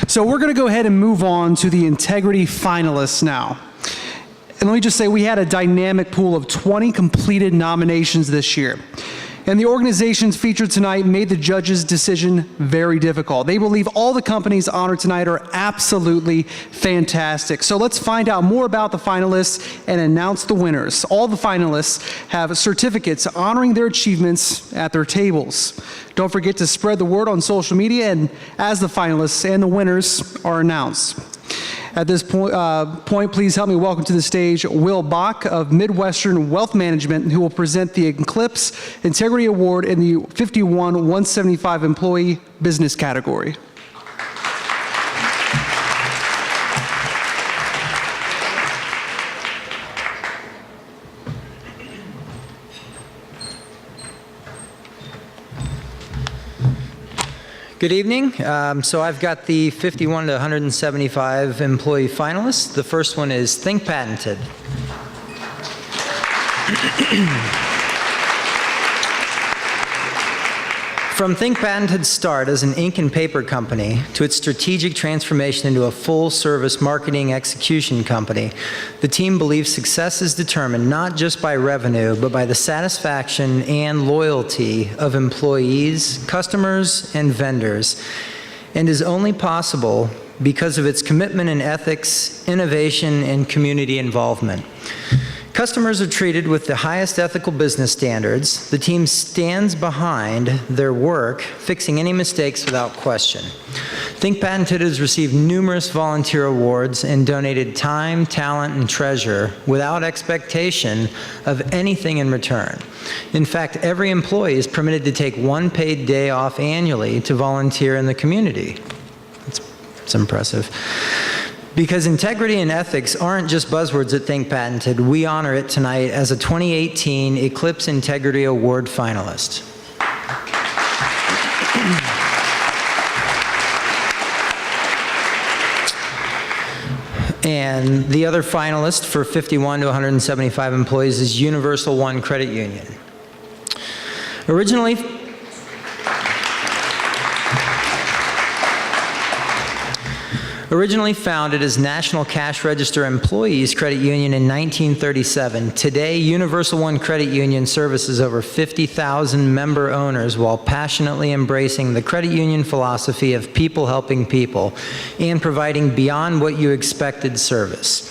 So we're going to go ahead and move on to the integrity finalists now. And let me just say, we had a dynamic pool of 20 completed nominations this year. And the organizations featured tonight made the judges' decision very difficult. They believe all the companies honored tonight are absolutely fantastic. So let's find out more about the finalists and announce the winners. All the finalists have certificates honoring their achievements at their tables. Don't forget to spread the word on social media and as the finalists and the winners are announced. At this point, please help me welcome to the stage Will Bach of Midwestern Wealth Management, who will present the Eclipse Integrity Award in the 51-175 Employee Business category. Good evening. So I've got the 51 to 175 employee finalists. The first one is Think Patented. From Think Patented's start as an ink and paper company to its strategic transformation into a full-service marketing execution company, the team believes success is determined not just by revenue, but by the satisfaction and loyalty of employees, customers, and vendors, and is only possible because of its commitment in ethics, innovation, and community involvement. Customers are treated with the highest ethical business standards. The team stands behind their work, fixing any mistakes without question. Think Patented has received numerous volunteer awards and donated time, talent, and treasure without expectation of anything in return. In fact, every employee is permitted to take one paid day off annually to volunteer in the community. It's impressive. Because integrity and ethics aren't just buzzwords at Think Patented, we honor it tonight as a 2018 Eclipse Integrity Award finalist. And the other finalist for 51 to 175 employees is Universal One Credit Union. Originally founded as National Cash Register Employees Credit Union in 1937, today Universal One Credit Union services over 50,000 member owners while passionately embracing the credit union philosophy of people helping people and providing beyond what you expected service.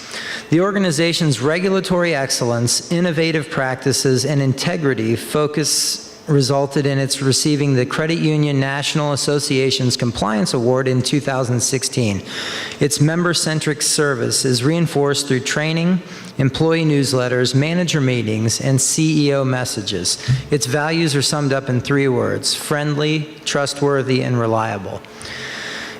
The organization's regulatory excellence, innovative practices, and integrity focus resulted in its receiving the Credit Union National Association's Compliance Award in 2016. Its member-centric service is reinforced through training, employee newsletters, manager meetings, and CEO messages. Its values are summed up in 3 words: friendly, trustworthy, and reliable.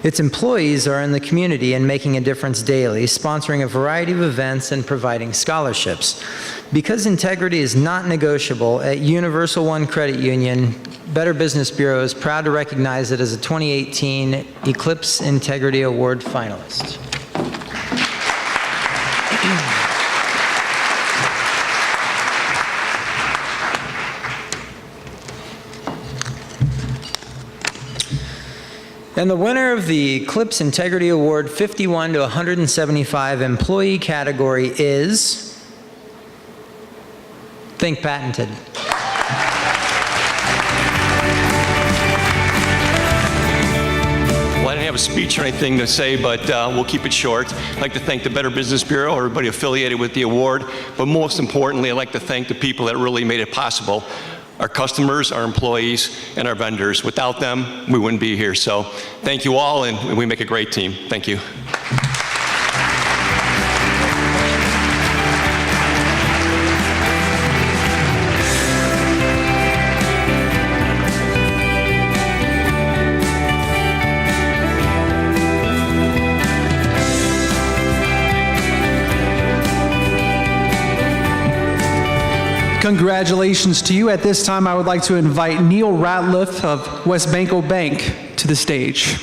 Its employees are in the community and making a difference daily, sponsoring a variety of events and providing scholarships. Because integrity is not negotiable, at Universal One Credit Union, Better Business Bureau is proud to recognize it as a 2018 Eclipse Integrity Award finalist. And the winner of the Eclipse Integrity Award 51 to 175 employee category is Think Patented. Well, I didn't have a speech or anything to say, but we'll keep it short. I'd like to thank the Better Business Bureau, everybody affiliated with the award, but most importantly, I'd like to thank the people that really made it possible. Our customers, our employees, and our vendors. Without them, we wouldn't be here. So thank you all, and we make a great team. Thank you. Congratulations to you. At this time, I would like to invite Neil Ratliff of Westbanco Bank to the stage.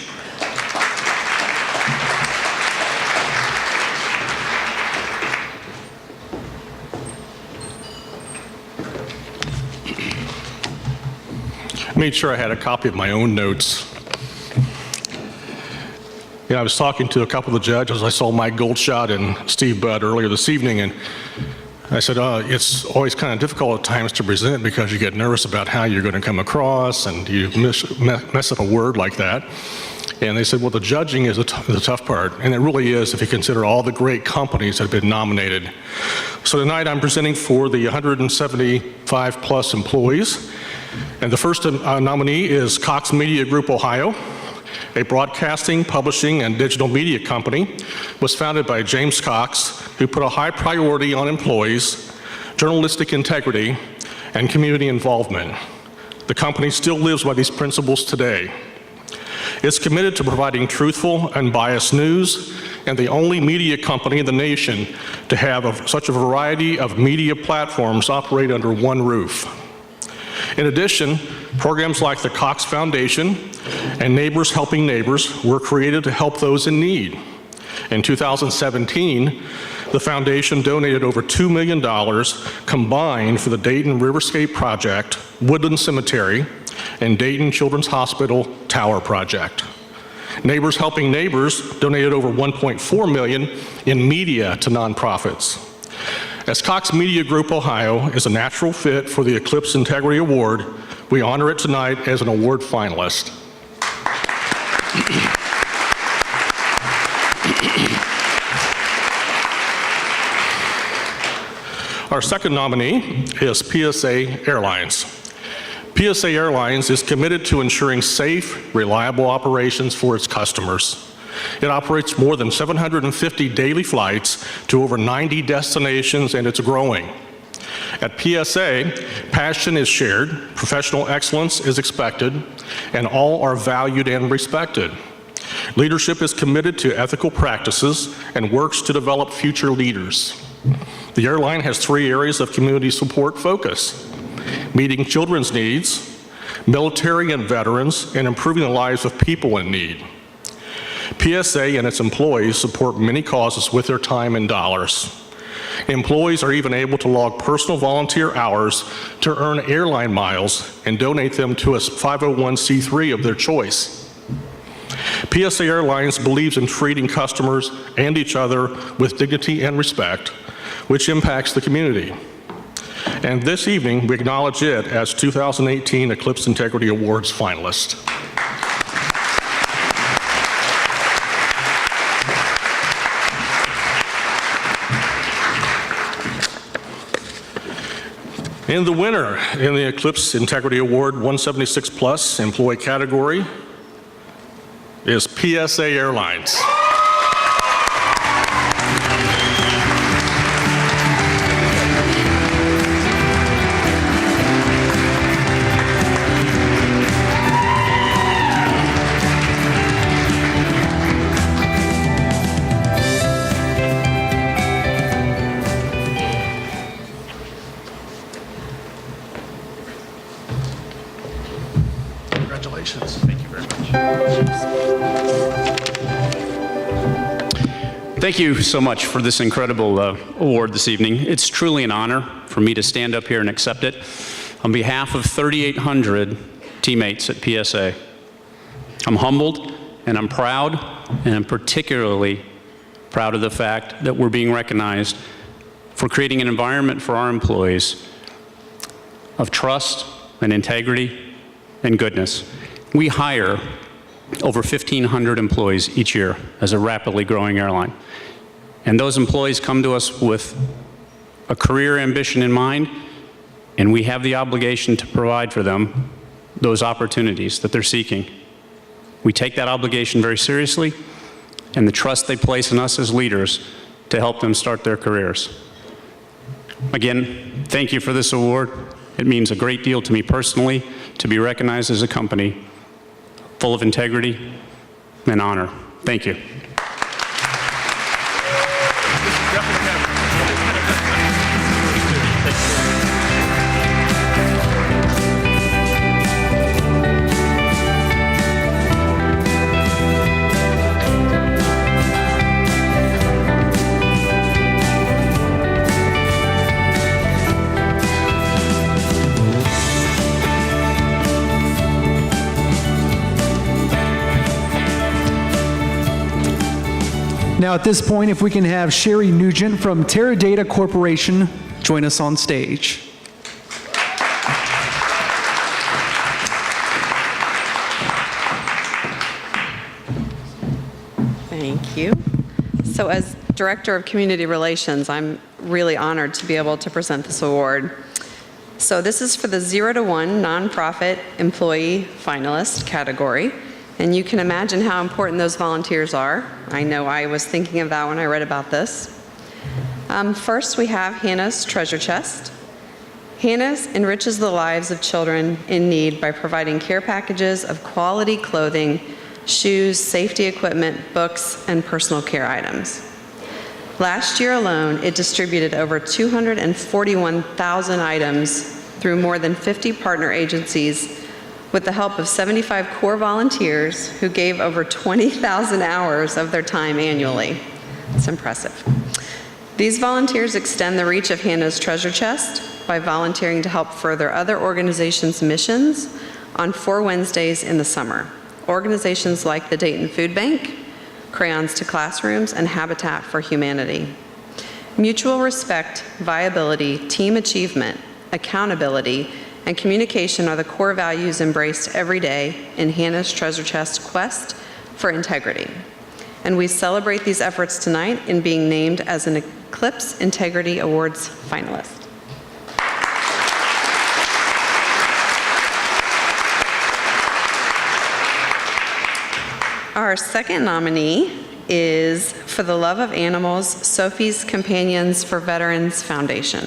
I made sure I had a copy of my own notes. You know, I was talking to a couple of the judges. I saw Mike Goldshot and Steve Budd earlier this evening, and I said, it's always kind of difficult at times to present because you get nervous about how you're going to come across and you mess up a word like that. And they said, well, the judging is the tough part. And it really is if you consider all the great companies that have been nominated. So tonight I'm presenting for the 175 plus employees. And the first nominee is Cox Media Group Ohio. a broadcasting, publishing, and digital media company, was founded by James Cox, who put a high priority on employees, journalistic integrity, and community involvement. The company still lives by these principles today. It's committed to providing truthful, unbiased news, and the only media company in the nation to have such a variety of media platforms operate under one roof. In addition, programs like the Cox Foundation and Neighbors Helping Neighbors were created to help those in need. In 2017, the foundation donated over $2 million combined for the Dayton Riverscape Project, Woodland Cemetery, and Dayton Children's Hospital Tower Project. Neighbors Helping Neighbors donated over $1.4 million in media to nonprofits. As Cox Media Group Ohio is a natural fit for the Eclipse Integrity Award, we honor it tonight as an award finalist. Our second nominee is PSA Airlines. PSA Airlines is committed to ensuring safe, reliable operations for its customers. It operates more than 750 daily flights to over 90 destinations, and it's growing. At PSA, passion is shared, professional excellence is expected, and all are valued and respected. Leadership is committed to ethical practices and works to develop future leaders. The airline has 3 areas of community support focus: meeting children's needs, military and veterans, and improving the lives of people in need. PSA and its employees support many causes with their time and dollars. Employees are even able to log personal volunteer hours to earn airline miles and donate them to a 501c3 of their choice. PSA Airlines believes in treating customers and each other with dignity and respect, which impacts the community. And this evening, we acknowledge it as 2018 Eclipse Integrity Awards finalist. And the winner in the Eclipse Integrity Award 176 Plus employee category is PSA Airlines. Congratulations. Thank you very much. Thank you so much for this incredible award this evening. It's truly an honor for me to stand up here and accept it on behalf of 3,800 teammates at PSA. I'm humbled and I'm proud, and I'm particularly proud of the fact that we're being recognized for creating an environment for our employees of trust and integrity and goodness. We hire over 1,500 employees each year as a rapidly growing airline. And those employees come to us with a career ambition in mind, and we have the obligation to provide for them those opportunities that they're seeking. We take that obligation very seriously, and the trust they place in us as leaders to help them start their careers. Again, thank you for this award. It means a great deal to me personally to be recognized as a company full of integrity and honor. Thank you. Now at this point, if we can have Sherry Nugent from Teradata Corporation join us on stage. Thank you. So as Director of Community Relations, I'm really honored to be able to present this award. So this is for the 0 to 1 nonprofit employee finalist category. And you can imagine how important those volunteers are. I know I was thinking of that when I read about this. First, we have Hannah's Treasure Chest. Hannah's enriches the lives of children in need by providing care packages of quality clothing, shoes, safety equipment, books, and personal care items. Last year alone, it distributed over 241,000 items through more than 50 partner agencies with the help of 75 core volunteers who gave over 20,000 hours of their time annually. It's impressive. These volunteers extend the reach of Hannah's Treasure Chest by volunteering to help further other organizations' missions on 4 Wednesdays in the summer. Organizations like the Dayton Food Bank, Crayons to Classrooms, and Habitat for Humanity. Mutual respect, viability, team achievement, accountability, and communication are the core values embraced every day in Hannah's Treasure Chest quest for integrity. And we celebrate these efforts tonight in being named as an Eclipse Integrity Awards finalist. Our second nominee is For the Love of Animals, Sophie's Companions for Veterans Foundation.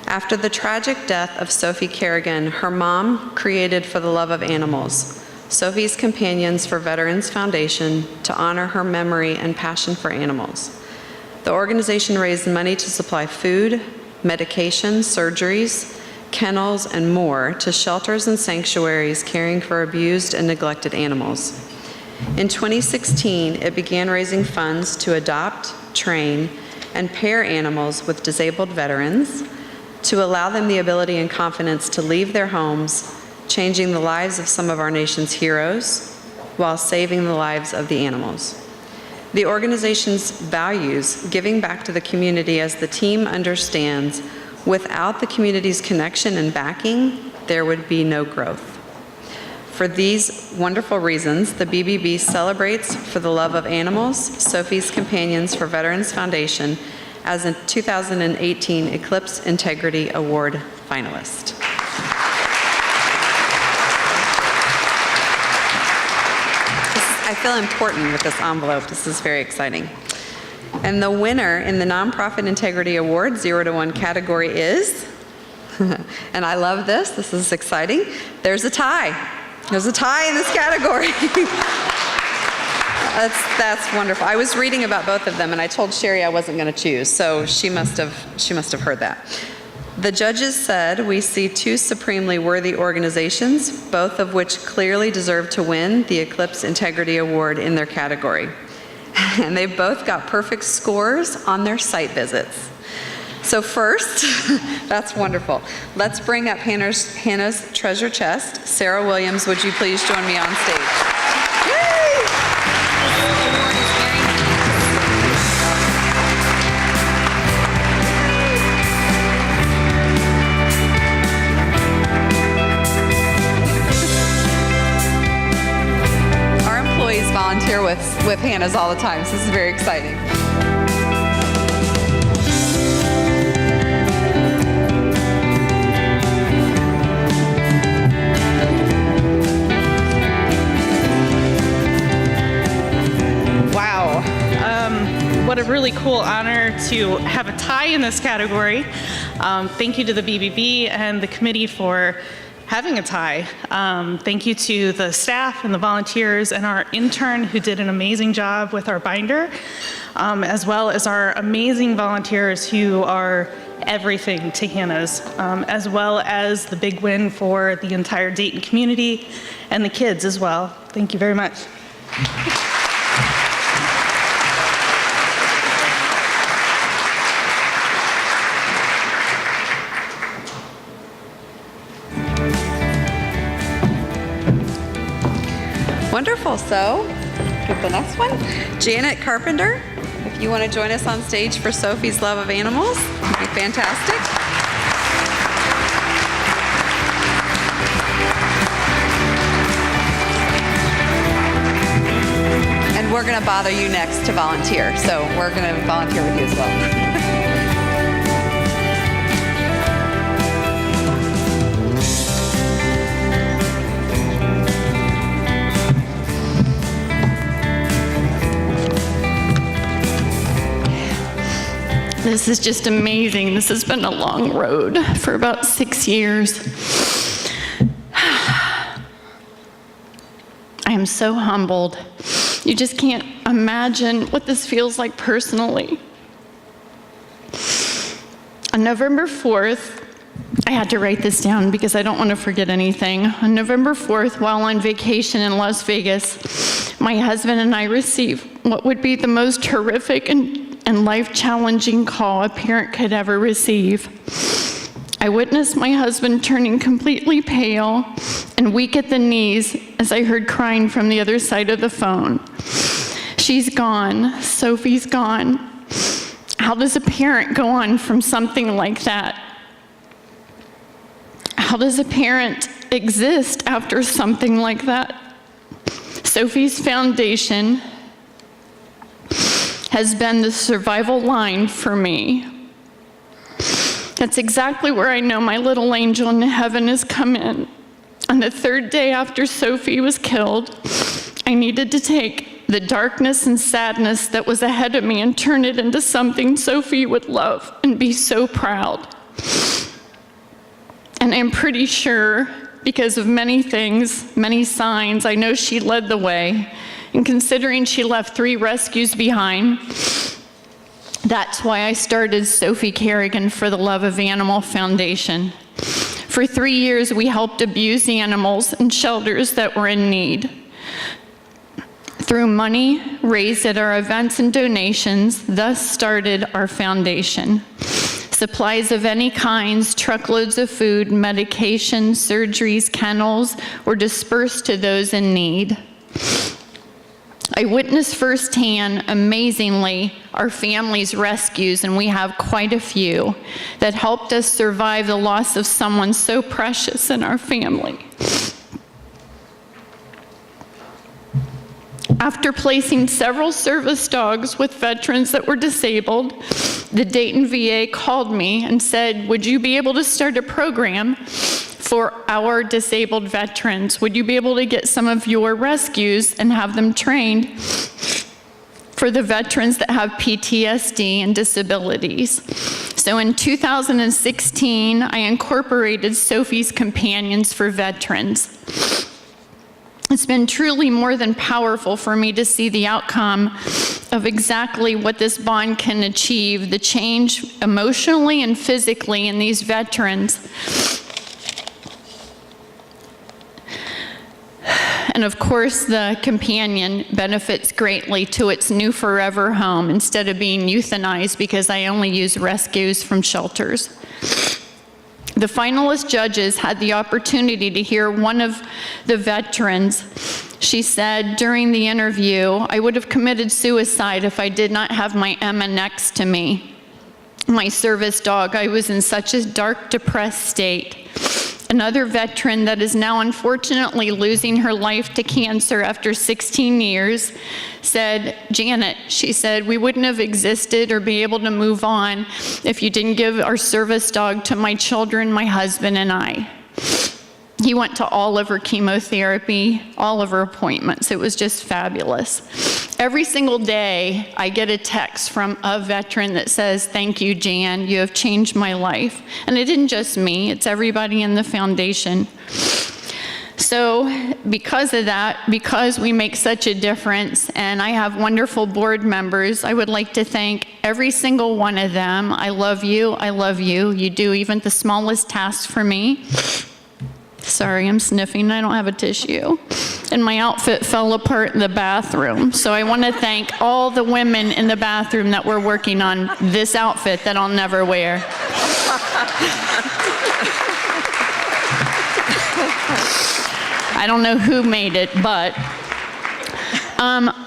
After the tragic death of Sophie Kerrigan, her mom created For the Love of Animals, Sophie's Companions for Veterans Foundation, to honor her memory and passion for animals. The organization raised money to supply food, medication, surgeries, kennels, and more to shelters and sanctuaries caring for abused and neglected animals. In 2016, it began raising funds to adopt, train, and pair animals with disabled veterans to allow them the ability and confidence to leave their homes, changing the lives of some of our nation's heroes while saving the lives of the animals. The organization's values giving back to the community, as the team understands, without the community's connection and backing, there would be no growth. For these wonderful reasons, the BBB celebrates For the Love of Animals, Sophie's Companions for Veterans Foundation, as a 2018 Eclipse Integrity Award finalist. I feel important with this envelope. This is very exciting. And the winner in the Nonprofit Integrity Award 0 to 1 category is, and I love this, this is exciting, there's a tie. There's a tie in this category. That's wonderful. I was reading about both of them, and I told Sherry I wasn't going to choose, so she must have heard that. The judges said, we see 2 supremely worthy organizations, both of which clearly deserve to win the Eclipse Integrity Award in their category. And they've both got perfect scores on their site visits. So first, that's wonderful. Let's bring up Hannah's Treasure Chest. Sarah Williams, would you please join me on stage? Yay! Our employees volunteer with Hannah's all the time, so this is very exciting. What a really cool honor to have a tie in this category. Thank you to the BBB and the committee for having a tie. Thank you to the staff and the volunteers and our intern who did an amazing job with our binder, as well as our amazing volunteers who are everything to Hannah's, as well as the big win for the entire Dayton community and the kids as well. Thank you very much. Wonderful. So, get the next one. Janet Carpenter, if you want to join us on stage for Sophie's Love of Animals, it'd be fantastic. And we're going to bother you next to volunteer. So we're going to volunteer with you as well. This is just amazing. This has been a long road for about 6 years. I am so humbled. You just can't imagine what this feels like personally. On November 4th, I had to write this down because I don't want to forget anything. On November 4th, while on vacation in Las Vegas, my husband and I received what would be the most horrific and life-challenging call a parent could ever receive. I witnessed my husband turning completely pale and weak at the knees as I heard crying from the other side of the phone. She's gone. Sophie's gone. How does a parent go on from something like that? How does a parent exist after something like that? Sophie's foundation has been the survival line for me. That's exactly where I know my little angel in heaven has come in. On the third day after Sophie was killed, I needed to take the darkness and sadness that was ahead of me and turn it into something Sophie would love and be so proud. And I'm pretty sure, because of many things, many signs, I know she led the way. And considering she left 3 rescues behind, that's why I started Sophie Kerrigan for the Love of Animal Foundation. For 3 years, we helped abused animals in shelters that were in need. Through money raised at our events and donations, thus started our foundation. Supplies of any kinds, truckloads of food, medication, surgeries, kennels, were dispersed to those in need. I witnessed firsthand, amazingly, our family's rescues, and we have quite a few, that helped us survive the loss of someone so precious in our family. After placing several service dogs with veterans that were disabled, the Dayton VA called me and said, would you be able to start a program for our disabled veterans? Would you be able to get some of your rescues and have them trained for the veterans that have PTSD and disabilities? So in 2016, I incorporated Sophie's Companions for Veterans. It's been truly more than powerful for me to see the outcome of exactly what this bond can achieve, the change emotionally and physically in these veterans. And of course, the companion benefits greatly to its new forever home instead of being euthanized because I only use rescues from shelters. The finalist judges had the opportunity to hear one of the veterans. She said during the interview, I would have committed suicide if I did not have my Emma next to me. My service dog, I was in such a dark, depressed state. Another veteran that is now unfortunately losing her life to cancer after 16 years said, Janet, she said, we wouldn't have existed or be able to move on if you didn't give our service dog to my children, my husband, and I. He went to all of her chemotherapy, all of her appointments. It was just fabulous. Every single day, I get a text from a veteran that says, thank you, Jan, you have changed my life. And it isn't just me, it's everybody in the foundation. So because of that, because we make such a difference, and I have wonderful board members, I would like to thank every single one of them. I love you, you do even the smallest tasks for me. Sorry, I'm sniffing, I don't have a tissue. And my outfit fell apart in the bathroom. So I want to thank all the women in the bathroom that were working on this outfit that I'll never wear. I don't know who made it, but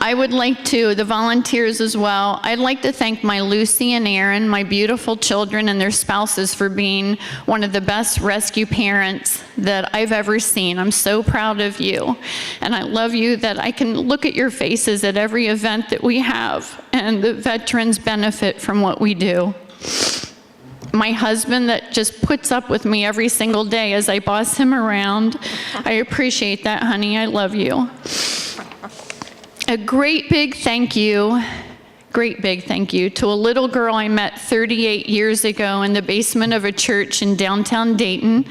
I would like to, the volunteers as well, I'd like to thank my Lucy and Aaron, my beautiful children and their spouses for being one of the best rescue parents that I've ever seen. I'm so proud of you. And I love you that I can look at your faces at every event that we have, and the veterans benefit from what we do. My husband that just puts up with me every single day as I boss him around. I appreciate that, honey. I love you. A great big thank you great big thank you to a little girl I met 38 years ago in the basement of a church in downtown Dayton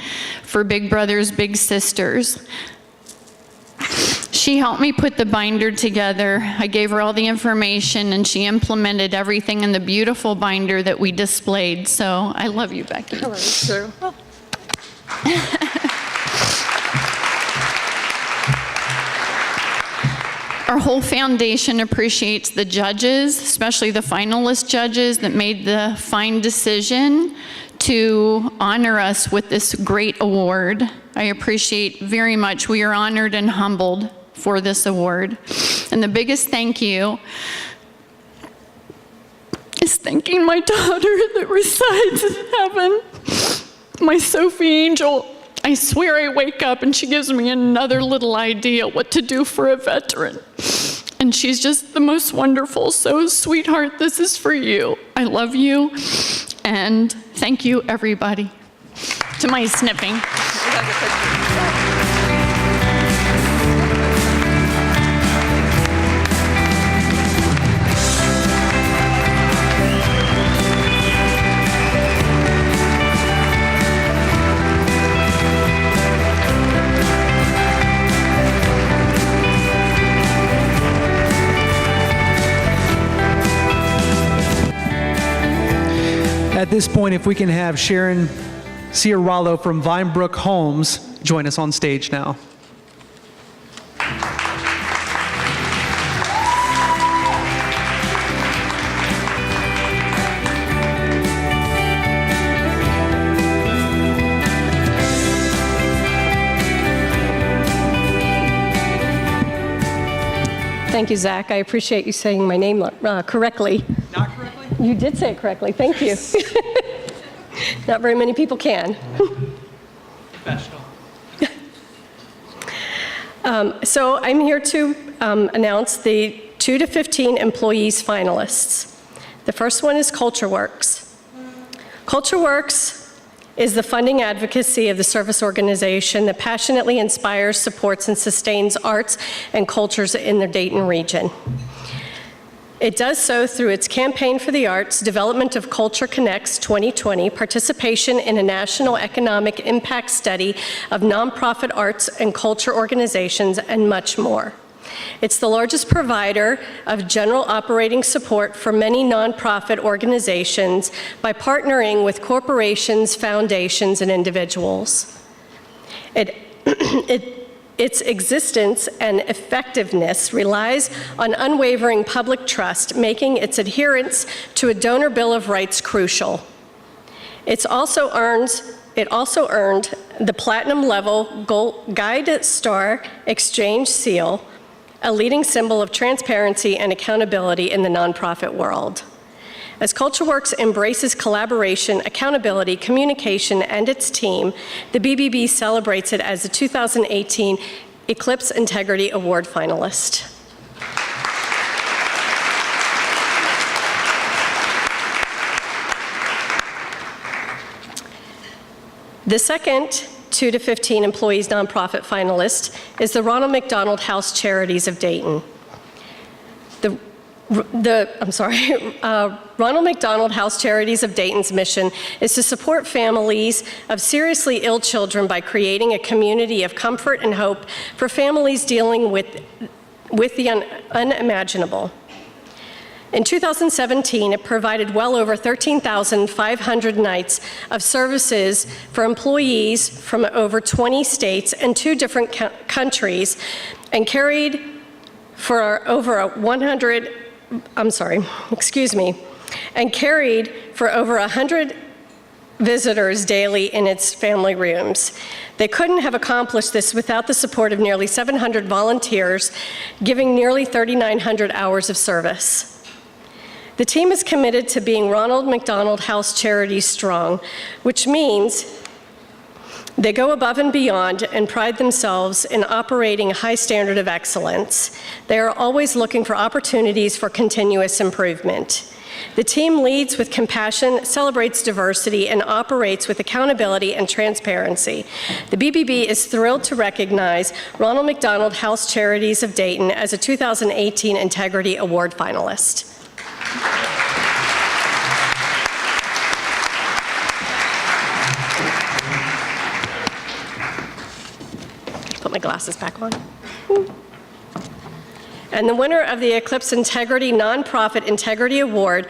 for Big Brothers Big Sisters. She helped me put the binder together. I gave her all the information, and she implemented everything in the beautiful binder that we displayed. So I love you, Becky. True. Our whole foundation appreciates the judges, especially the finalist judges that made the fine decision to honor us with this great award. I appreciate very much. We are honored and humbled for this award. And the biggest thank you is thanking my daughter that resides in heaven, my Sophie Angel. I swear I wake up and she gives me another little idea what to do for a veteran. And she's just the most wonderful. So, sweetheart, this is for you. I love you. And thank you, everybody. To my snipping. At this point, if we can have Sharon Ciarallo from Vinebrook Homes join us on stage now. Thank you, Zach. I appreciate you saying my name correctly. Not correctly? You did say it correctly. Thank you. Not very many people can. Professional. So I'm here to announce the 2 to 15 employees finalists. The first one is CultureWorks. CultureWorks is the funding advocacy of the service organization that passionately inspires, supports, and sustains arts and cultures in the Dayton region. It does so through its Campaign for the Arts, development of Culture Connects 2020, participation in a national economic impact study of nonprofit arts and culture organizations, and much more. It's the largest provider of general operating support for many nonprofit organizations by partnering with corporations, foundations, and individuals. Its existence and effectiveness relies on unwavering public trust, making its adherence to a donor bill of rights crucial. It also earned the platinum level Gold Guide Star Exchange seal, a leading symbol of transparency and accountability in the nonprofit world. As CultureWorks embraces collaboration, accountability, communication, and its team, the BBB celebrates it as the 2018 Eclipse Integrity Award finalist. The second 2 to 15 employees nonprofit finalist is the Ronald McDonald House Charities of Dayton. Ronald McDonald House Charities of Dayton's mission is to support families of seriously ill children by creating a community of comfort and hope for families dealing with the unimaginable. In 2017, it provided well over 13,500 nights of services for employees from over 20 states and 2 different countries, and carried for over 100 visitors daily in its family rooms. They couldn't have accomplished this without the support of nearly 700 volunteers, giving nearly 3,900 hours of service. The team is committed to being Ronald McDonald House Charities Strong, which means they go above and beyond and pride themselves in operating a high standard of excellence. They are always looking for opportunities for continuous improvement. The team leads with compassion, celebrates diversity, and operates with accountability and transparency. The BBB is thrilled to recognize Ronald McDonald House Charities of Dayton as a 2018 Integrity Award finalist. put my glasses back on. And the winner of the Eclipse Integrity Nonprofit Integrity Award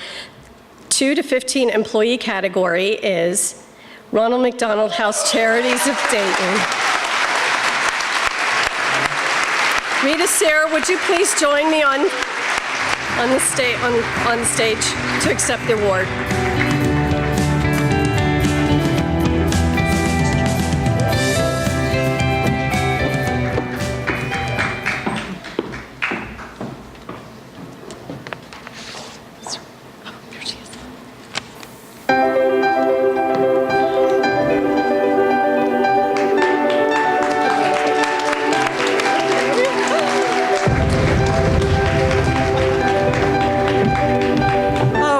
2 to 15 employee category is Ronald McDonald House Charities of Dayton. Rita, Sarah, would you please join me on the stage to accept the award?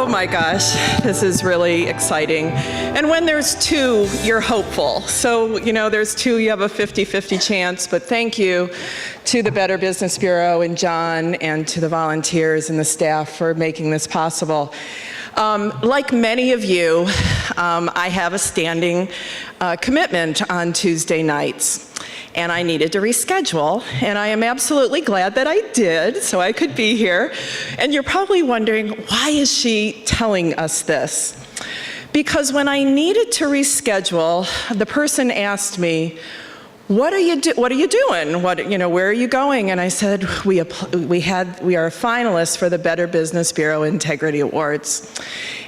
My gosh, this is really exciting. And when there's two, you're hopeful. So, there's two, you have a 50-50 chance, but thank you to the Better Business Bureau and John and to the volunteers and the staff for making this possible. Like many of you, I have a standing commitment on Tuesday nights. And I needed to reschedule, and I am absolutely glad that I did, so I could be here. And you're probably wondering, why is she telling us this? Because when I needed to reschedule, the person asked me, what are you doing? Where are you going? And I said, we are a finalist for the Better Business Bureau Integrity Awards.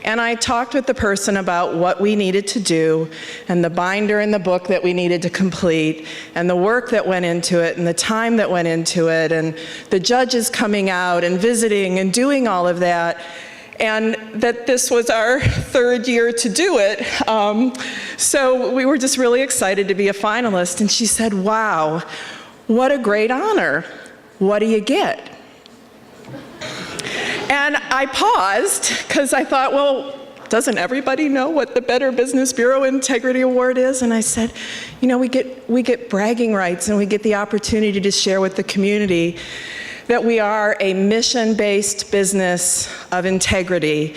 And I talked with the person about what we needed to do, and the binder and the book that we needed to complete, and the work that went into it, and the time that went into it, and the judges coming out and visiting and doing all of that. And that this was our third year to do it. So we were just really excited to be a finalist. And she said, wow, what a great honor. What do you get? And I paused because I thought, well, doesn't everybody know what the Better Business Bureau Integrity Award is? And I said, we get bragging rights, and we get the opportunity to share with the community that we are a mission-based business of integrity.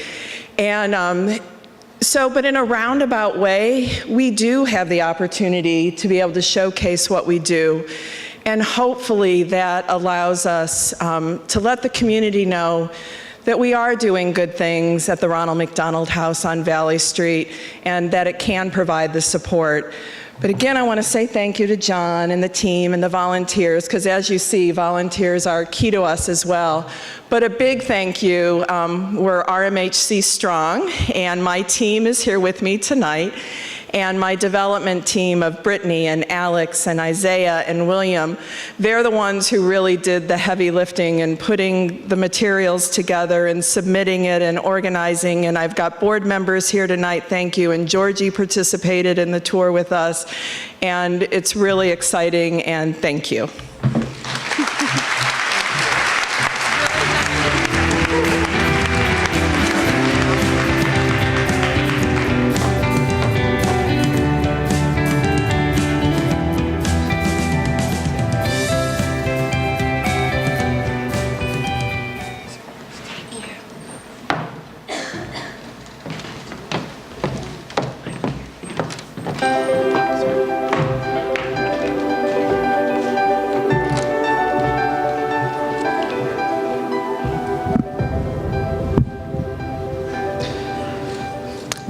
And but in a roundabout way, we do have the opportunity to be able to showcase what we do. And hopefully that allows us to let the community know that we are doing good things at the Ronald McDonald House on Valley Street, and that it can provide the support. But again, I want to say thank you to John and the team and the volunteers, because as you see, volunteers are key to us as well. But a big thank you, we're RMHC Strong, and my team is here with me tonight, and my development team of Brittany and Alex and Isaiah and William. They're the ones who really did the heavy lifting and putting the materials together and submitting it and organizing. And I've got board members here tonight, thank you. And Georgie participated in the tour with us. And it's really exciting, and thank you.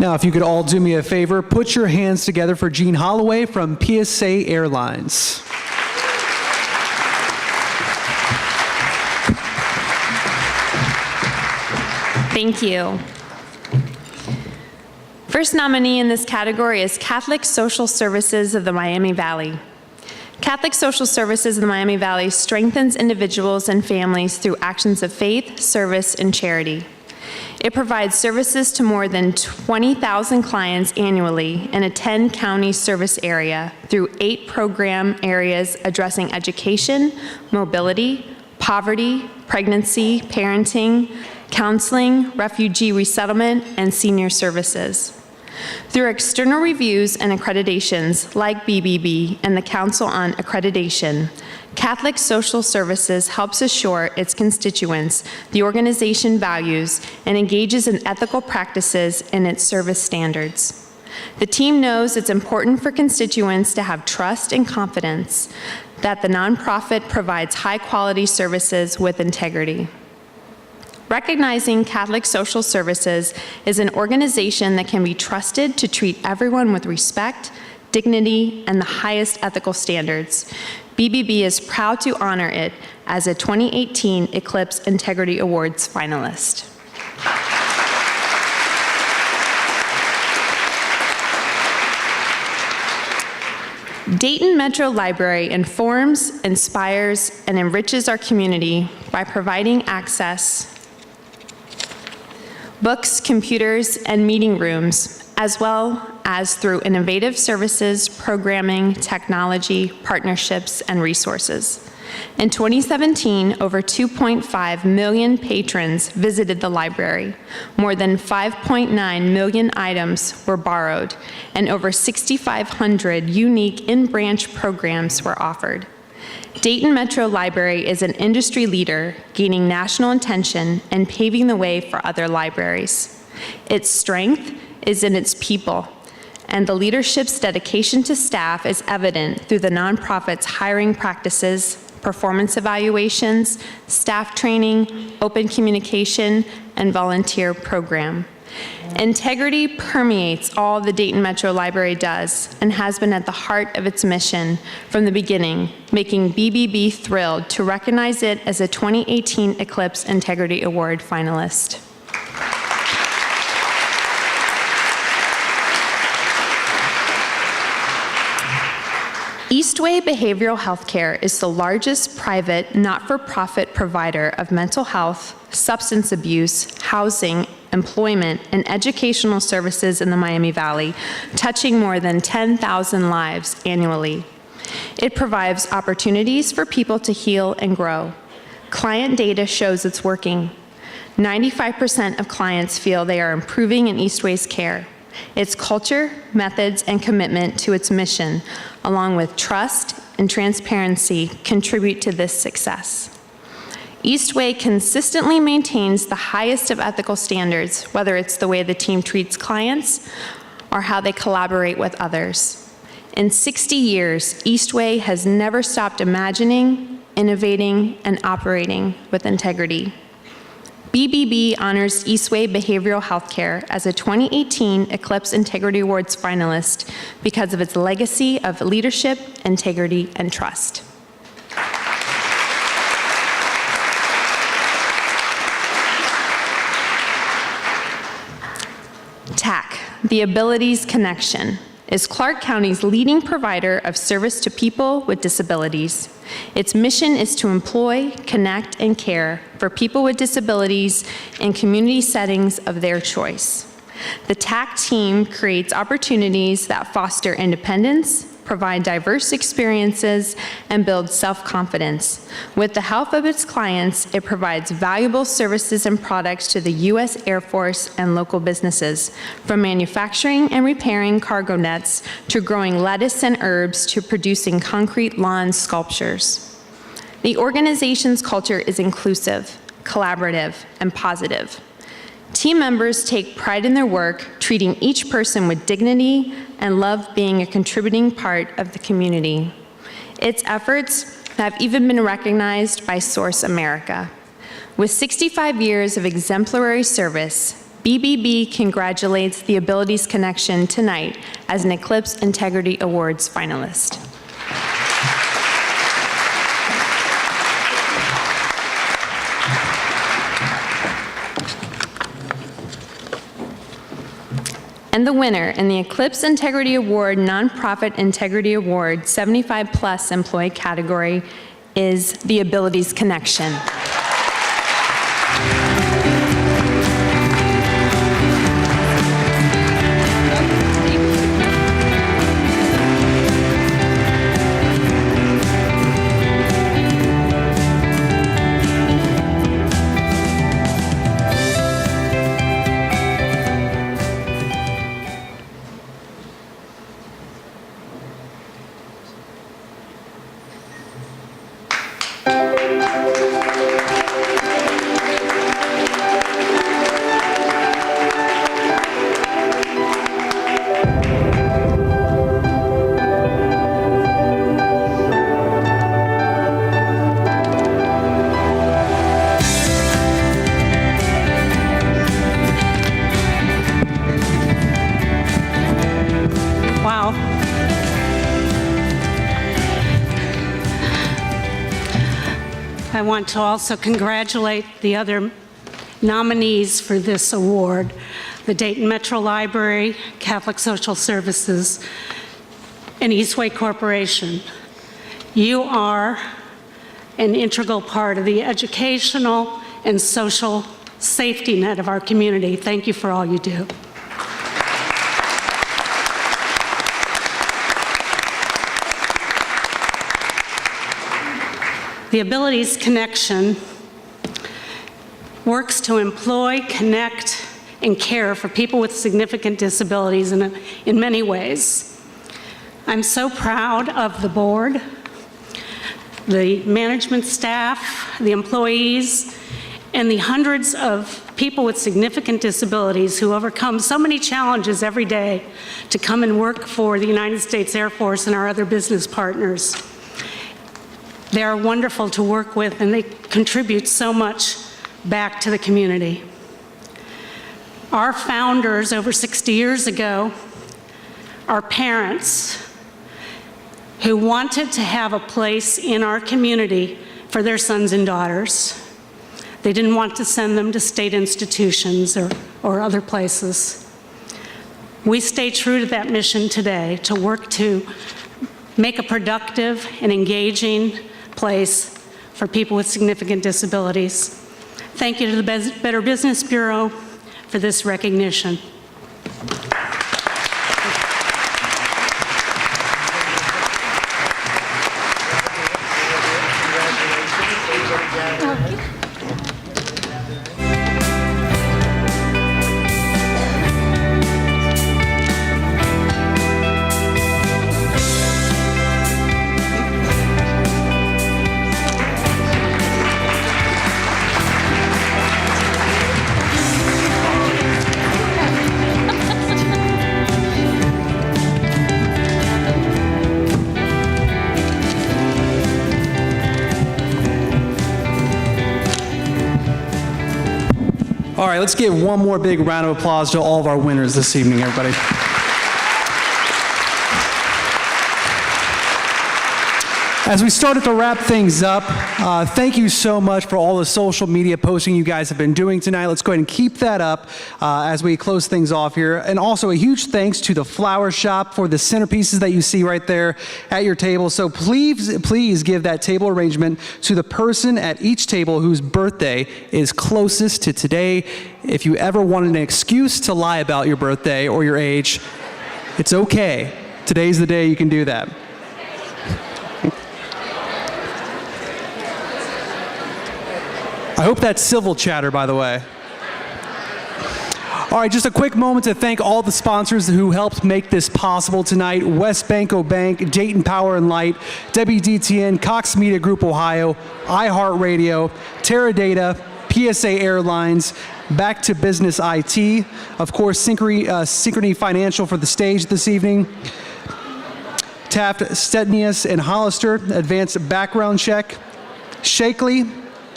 Now, if you could all do me a favor, put your hands together for Jean Holloway from PSA Airlines. Thank you. First nominee in this category is Catholic Social Services of the Miami Valley. Catholic Social Services of the Miami Valley strengthens individuals and families through actions of faith, service, and charity. It provides services to more than 20,000 clients annually in a 10-county service area through 8 program areas addressing education, mobility, poverty, pregnancy, parenting, counseling, refugee resettlement, and senior services. Through external reviews and accreditations like BBB and the Council on Accreditation, Catholic Social Services helps assure its constituents the organization values and engages in ethical practices in its service standards. The team knows it's important for constituents to have trust and confidence that the nonprofit provides high-quality services with integrity. Recognizing Catholic Social Services is an organization that can be trusted to treat everyone with respect, dignity, and the highest ethical standards. BBB is proud to honor it as a 2018 Eclipse Integrity Awards finalist. Dayton Metro Library informs, inspires, and enriches our community by providing access, books, computers, and meeting rooms, as well as through innovative services, programming, technology, partnerships, and resources. In 2017, over 2.5 million patrons visited the library. More than 5.9 million items were borrowed, and over 6,500 unique in-branch programs were offered. Dayton Metro Library is an industry leader, gaining national attention and paving the way for other libraries. Its strength is in its people, and the leadership's dedication to staff is evident through the nonprofit's hiring practices, performance evaluations, staff training, open communication, and volunteer program. Integrity permeates all the Dayton Metro Library does and has been at the heart of its mission from the beginning, making BBB thrilled to recognize it as a 2018 Eclipse Integrity Award finalist. Eastway Behavioral Healthcare is the largest private, not-for-profit provider of mental health, substance abuse, housing, employment, and educational services in the Miami Valley, touching more than 10,000 lives annually. It provides opportunities for people to heal and grow. Client data shows it's working. 95% of clients feel they are improving in Eastway's care. Its culture, methods, and commitment to its mission, along with trust and transparency, contribute to this success. Eastway consistently maintains the highest of ethical standards, whether it's the way the team treats clients or how they collaborate with others. In 60 years, Eastway has never stopped imagining, innovating, and operating with integrity. BBB honors Eastway Behavioral Healthcare as a 2018 Eclipse Integrity Awards finalist because of its legacy of leadership, integrity, and trust. TAC, the Abilities Connection, is Clark County's leading provider of service to people with disabilities. Its mission is to employ, connect, and care for people with disabilities in community settings of their choice. The TAC team creates opportunities that foster independence, provide diverse experiences, and build self-confidence. With the help of its clients, it provides valuable services and products to the U.S. Air Force and local businesses, from manufacturing and repairing cargo nets to growing lettuce and herbs to producing concrete lawn sculptures. The organization's culture is inclusive, collaborative, and positive. Team members take pride in their work, treating each person with dignity and love being a contributing part of the community. Its efforts have even been recognized by Source America. With 65 years of exemplary service, BBB congratulates the Abilities Connection tonight as an Eclipse Integrity Awards finalist. And the winner in the Eclipse Integrity Award Nonprofit Integrity Award 75 Plus employee category is the Abilities Connection. I want to also congratulate the other nominees for this award, the Dayton Metro Library, Catholic Social Services, and Eastway Corporation. You are an integral part of the educational and social safety net of our community. Thank you for all you do. The Abilities Connection works to employ, connect, and care for people with significant disabilities in many ways. I'm so proud of the board, the management staff, the employees, and the hundreds of people with significant disabilities who overcome so many challenges every day to come and work for the United States Air Force and our other business partners. They are wonderful to work with, and they contribute so much back to the community. Our founders over 60 years ago are parents who wanted to have a place in our community for their sons and daughters. They didn't want to send them to state institutions or other places. We stay true to that mission today, to work to make a productive and engaging place for people with significant disabilities. Thank you to the Better Business Bureau for this recognition. All right, let's give one more big round of applause to all of our winners this evening, everybody. As we started to wrap things up, thank you so much for all the social media posting you guys have been doing tonight. Let's go ahead and keep that up as we close things off here. And also a huge thanks to the Flower Shop for the centerpieces that you see right there at your table. So please give that table arrangement to the person at each table whose birthday is closest to today. If you ever wanted an excuse to lie about your birthday or your age, it's okay. Today's the day you can do that. I hope that's civil chatter, by the way. All right, just a quick moment to thank all the sponsors who helped make this possible tonight. West Banco Bank, Dayton Power and Light, WDTN, Cox Media Group Ohio, iHeartRadio, Teradata, PSA Airlines, Back to Business IT, of course, Synchrony Financial for the stage this evening, Taft, Stednius, and Hollister, Advanced Background Check, Shakely,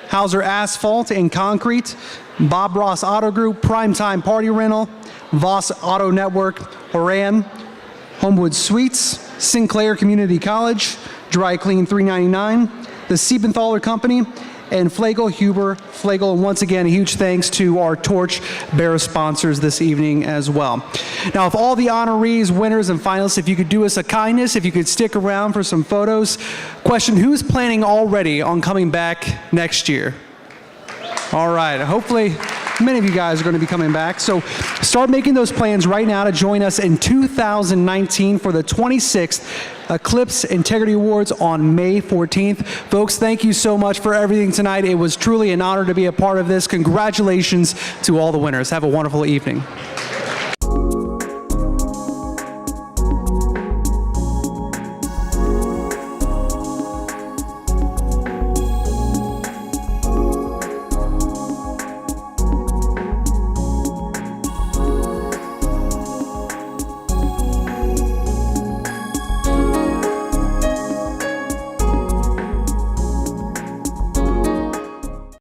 Hauser Asphalt and Concrete, Bob Ross Auto Group, Primetime Party Rental, Voss Auto Network, Horan, Homewood Suites, Sinclair Community College, Dry Clean 399, the Siebenthaler Company, and Flagel, Huber, Flagel. And once again, a huge thanks to our torch bearer sponsors this evening as well. Now, if all the honorees, winners, and finalists, if you could do us a kindness, if you could stick around for some photos. Question, who's planning already on coming back next year? All right, hopefully many of you guys are going to be coming back. So start making those plans right now to join us in 2019 for the 26th Eclipse Integrity Awards on May 14th. Folks, thank you so much for everything tonight. It was truly an honor to be a part of this. Congratulations to all the winners. Have a wonderful evening.